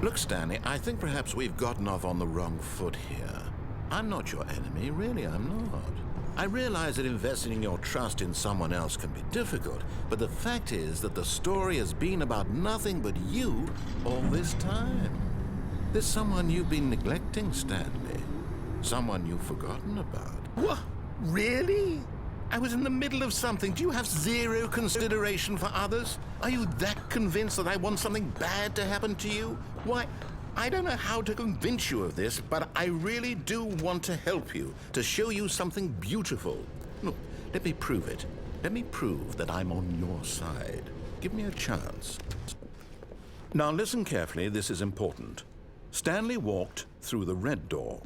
Look, Stanley, I think perhaps we've gotten off on the wrong foot here. I'm not your enemy, really, I'm not. I realize that investing your trust in someone else can be difficult, but the fact is that the story has been about nothing but you all this time. There's someone you've been neglecting, Stanley. Someone you've forgotten about. What? Really? I was in the middle of something. Do you have zero consideration for others? Are you that convinced that I want something bad to happen to you? Why, I don't know how to convince you of this, but I really do want to help you, to show you something beautiful. Look, let me prove it. Let me prove that I'm on your side. Give me a chance. Now listen carefully, this is important. Stanley walked through the red door.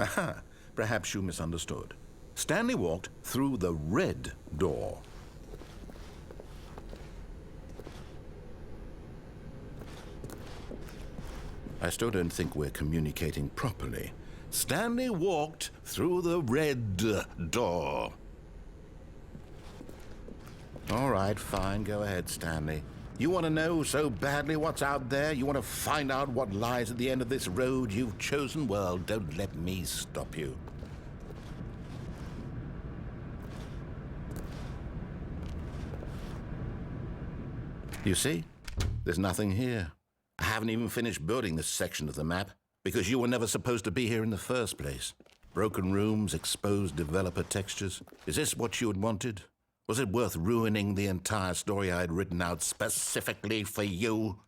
Aha, perhaps you misunderstood. Stanley walked through the red door. I still don't think we're communicating properly. Stanley walked through the red door. All right, fine, go ahead, Stanley. You want to know so badly what's out there? You want to find out what lies at the end of this road you've chosen? Well, don't let me stop you. You see? There's nothing here. I haven't even finished building this section of the map because you were never supposed to be here in the first place. Broken rooms, exposed developer textures. Is this what you had wanted? Was it worth ruining the entire story I had written out specifically for you?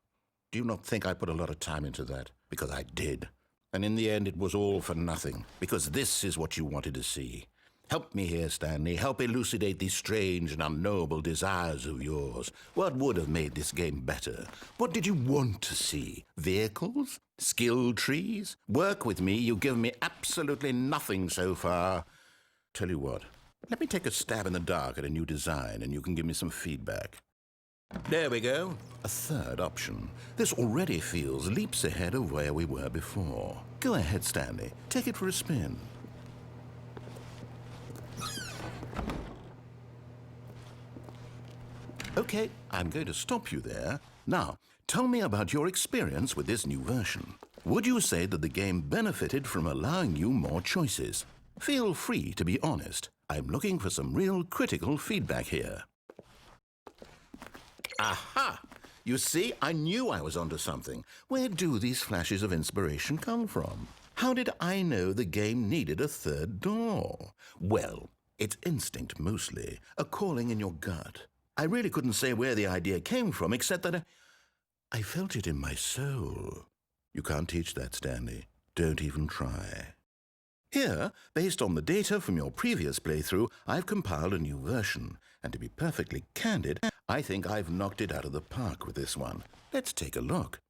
Do you not think I put a lot of time into that? Because I did. And in the end, it was all for nothing. Because this is what you wanted to see. Help me here, Stanley. Help elucidate these strange and unknowable desires of yours. What would have made this game better? What did you want to see? Vehicles? Skill trees? Work with me. You've given me absolutely nothing so far. Tell you what. Let me take a stab in the dark at a new design, and you can give me some feedback. There we go. A third option. This already feels leaps ahead of where we were before. Go ahead, Stanley. Take it for a spin. Okay, I'm going to stop you there. Now, tell me about your experience with this new version. Would you say that the game benefited from allowing you more choices? Feel free to be honest. I'm looking for some real critical feedback here. Aha! You see, I knew I was onto something. Where do these flashes of inspiration come from? How did I know the game needed a third door? Well, it's instinct mostly, a calling in your gut. I really couldn't say where the idea came from, except that I felt it in my soul. You can't teach that, Stanley. Don't even try. Here, based on the data from your previous playthrough, I've compiled a new version. And to be perfectly candid, I think I've knocked it out of the park with this one. Let's take a look.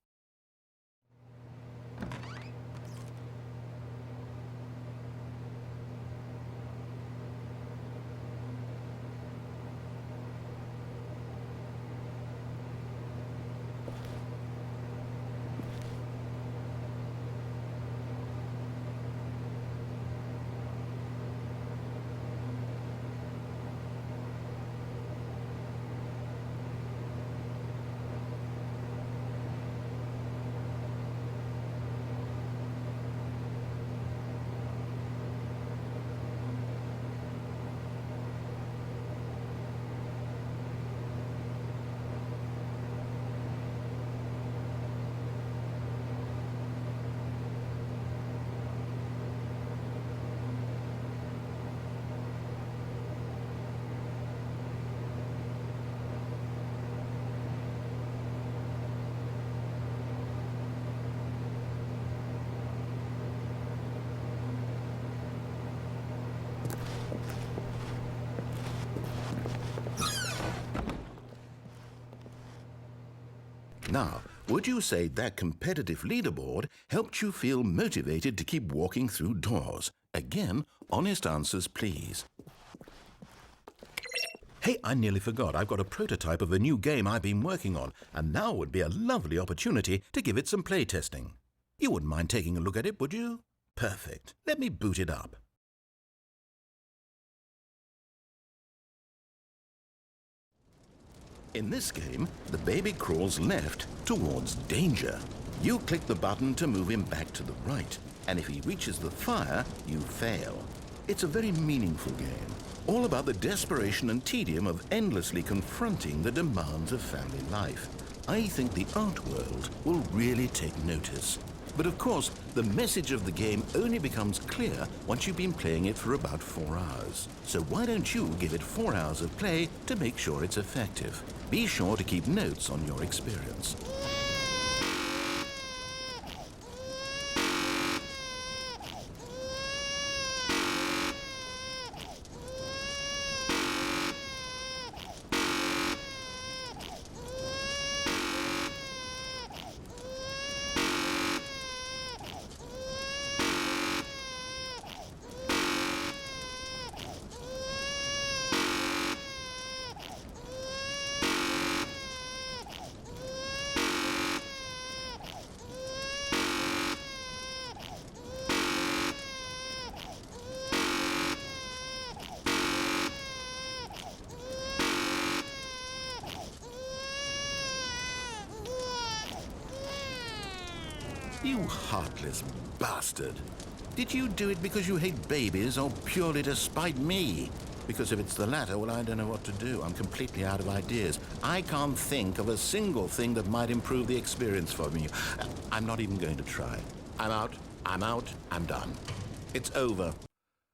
Now, would you say that competitive leaderboard helped you feel motivated to keep walking through doors? Again, honest answers, please. Hey, I nearly forgot. I've got a prototype of a new game I've been working on, and now would be a lovely opportunity to give it some playtesting. You wouldn't mind taking a look at it, would you? Perfect. Let me boot it up. In this game, the baby crawls left towards danger. You click the button to move him back to the right, and if he reaches the fire, you fail. It's a very meaningful game, all about the desperation and tedium of endlessly confronting the demands of family life. I think the art world will really take notice. But of course, the message of the game only becomes clear once you've been playing it for about 4 hours. So why don't you give it 4 hours of play to make sure it's effective? Be sure to keep notes on your experience. You heartless bastard. Did you do it because you hate babies or purely to spite me? Because if it's the latter, well, I don't know what to do. I'm completely out of ideas. I can't think of a single thing that might improve the experience for me. I'm not even going to try. I'm out, I'm done. It's over.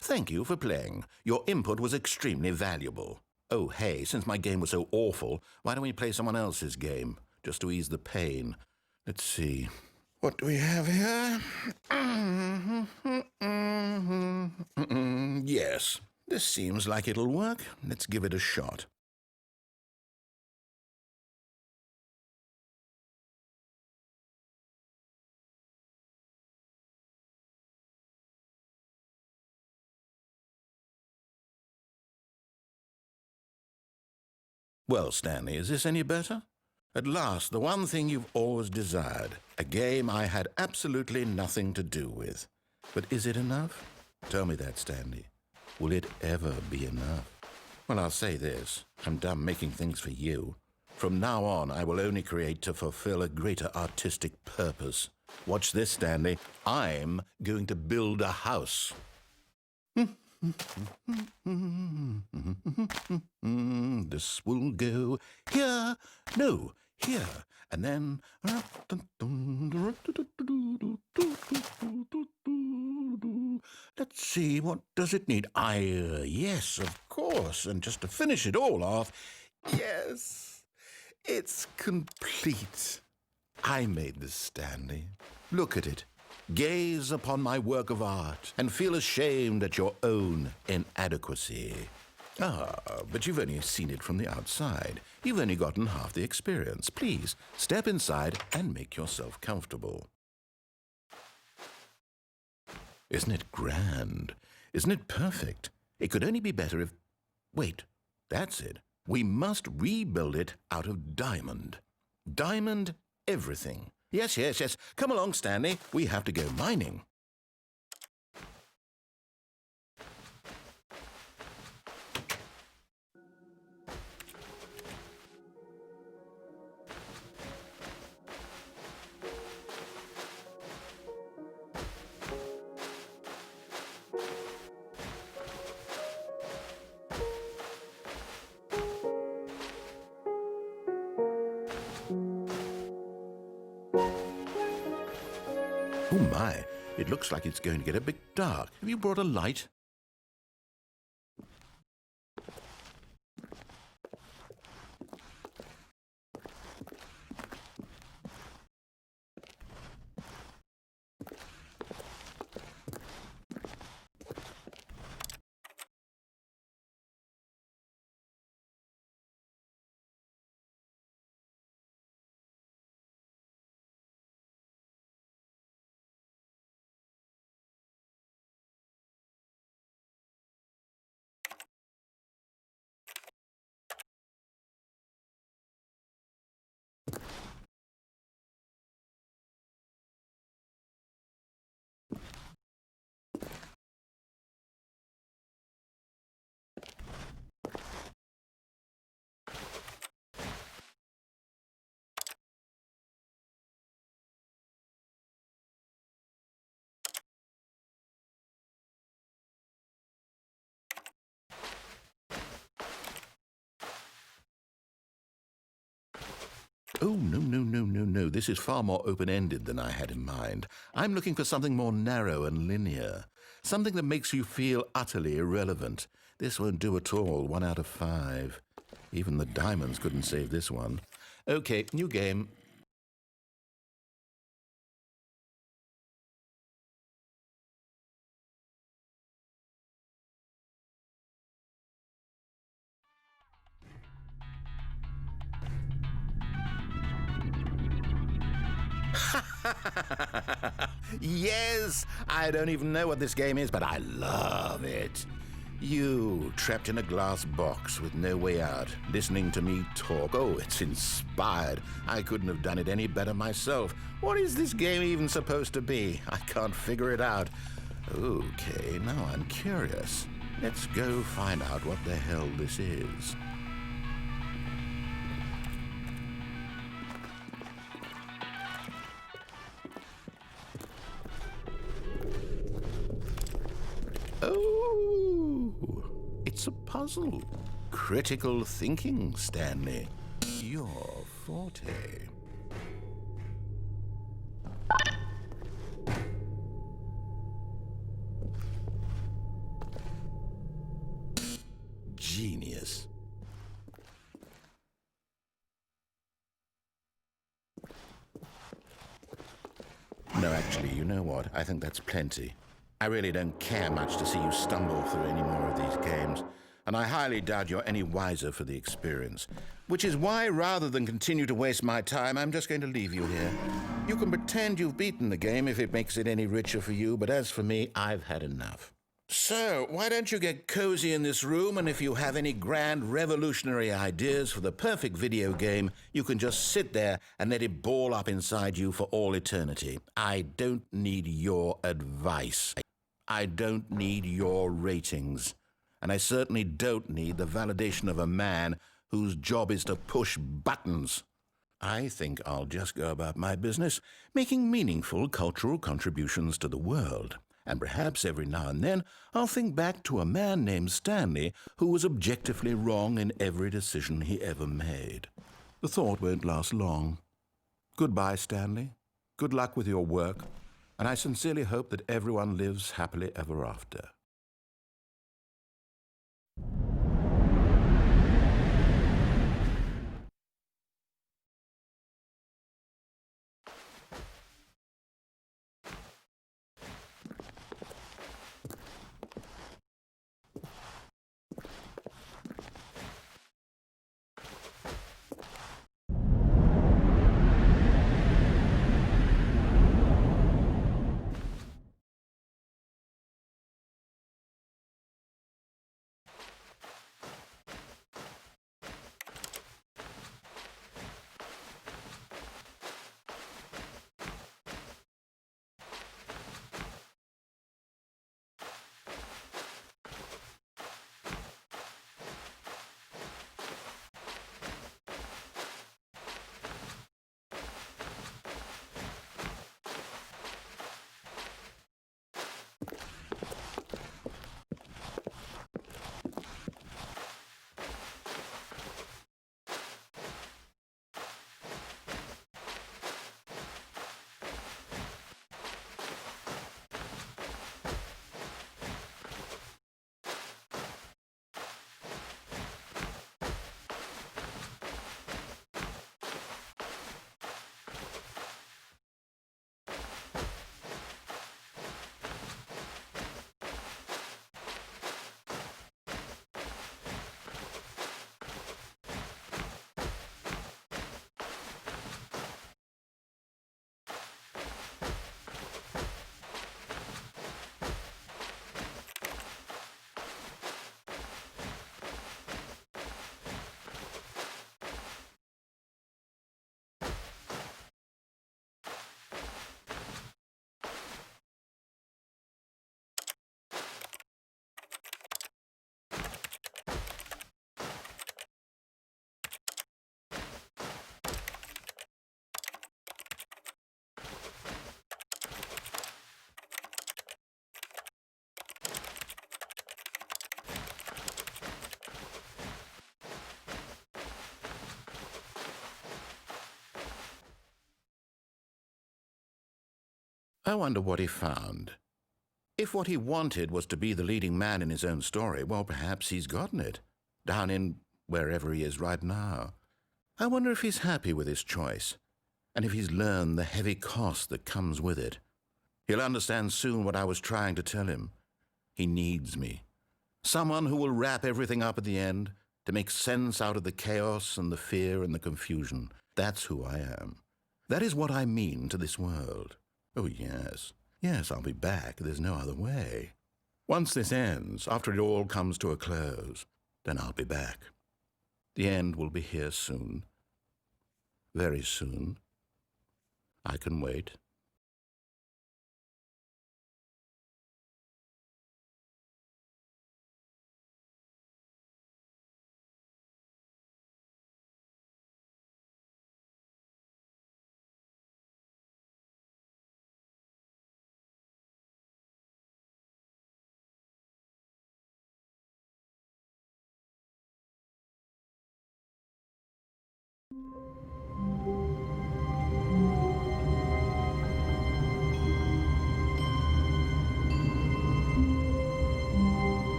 Thank you for playing. Your input was extremely valuable. Oh, hey, since my game was so awful, why don't we play someone else's game? Just to ease the pain. Let's see. What do we have here? Yes, this seems like it'll work. Let's give it a shot. Well, Stanley, is this any better? At last, the one thing you've always desired, a game I had absolutely nothing to do with. But is it enough? Tell me that, Stanley. Will it ever be enough? Well, I'll say this. I'm done making things for you. From now on, I will only create to fulfill a greater artistic purpose. Watch this, Stanley. I'm going to build a house. This will go here. No, here. And then... Let's see, what does it need? Yes, of course. And just to finish it all off, yes, it's complete. I made this, Stanley. Look at it. Gaze upon my work of art and feel ashamed at your own inadequacy. Ah, but you've only seen it from the outside. You've only gotten half the experience. Please, step inside and make yourself comfortable. Isn't it grand? Isn't it perfect? It could only be better if... Wait, that's it. We must rebuild it out of diamond. Diamond everything. Yes. Come along, Stanley. We have to go mining. Oh my, it looks like it's going to get a bit dark. Have you brought a light? Oh, no, no, no, no, no. This is far more open-ended than I had in mind. I'm looking for something more narrow and linear. Something that makes you feel utterly irrelevant. This won't do at all. 1 out of 5. Even the diamonds couldn't save this one. Okay, new game. Yes! I don't even know what this game is, but I love it. You, trapped in a glass box with no way out, listening to me talk. Oh, it's inspired. I couldn't have done it any better myself. What is this game even supposed to be? I can't figure it out. Okay, now I'm curious. Let's go find out what the hell this is. Oh, it's a puzzle. Critical thinking, Stanley. Your forte. Genius. No, actually, you know what? I think that's plenty. I really don't care much to see you stumble through any more of these games, and I highly doubt you're any wiser for the experience. Which is why, rather than continue to waste my time, I'm just going to leave you here. You can pretend you've beaten the game if it makes it any richer for you, but as for me, I've had enough. So, why don't you get cozy in this room, and if you have any grand revolutionary ideas for the perfect video game, you can just sit there and let it ball up inside you for all eternity. I don't need your advice. I don't need your ratings. And I certainly don't need the validation of a man whose job is to push buttons. I think I'll just go about my business, making meaningful cultural contributions to the world. And perhaps every now and then I'll think back to a man named Stanley who was objectively wrong in every decision he ever made. The thought won't last long. Goodbye, Stanley. Good luck with your work. And I sincerely hope that everyone lives happily ever after. I wonder what he found. If what he wanted was to be the leading man in his own story, well, perhaps he's gotten it, down in wherever he is right now. I wonder if he's happy with his choice, and if he's learned the heavy cost that comes with it. He'll understand soon what I was trying to tell him. He needs me. Someone who will wrap everything up at the end, to make sense out of the chaos and the fear and the confusion. That's who I am. That is what I mean to this world. Oh, yes. Yes, I'll be back. There's no other way. Once this ends, after it all comes to a close, then I'll be back. The end will be here soon. Very soon. I can wait.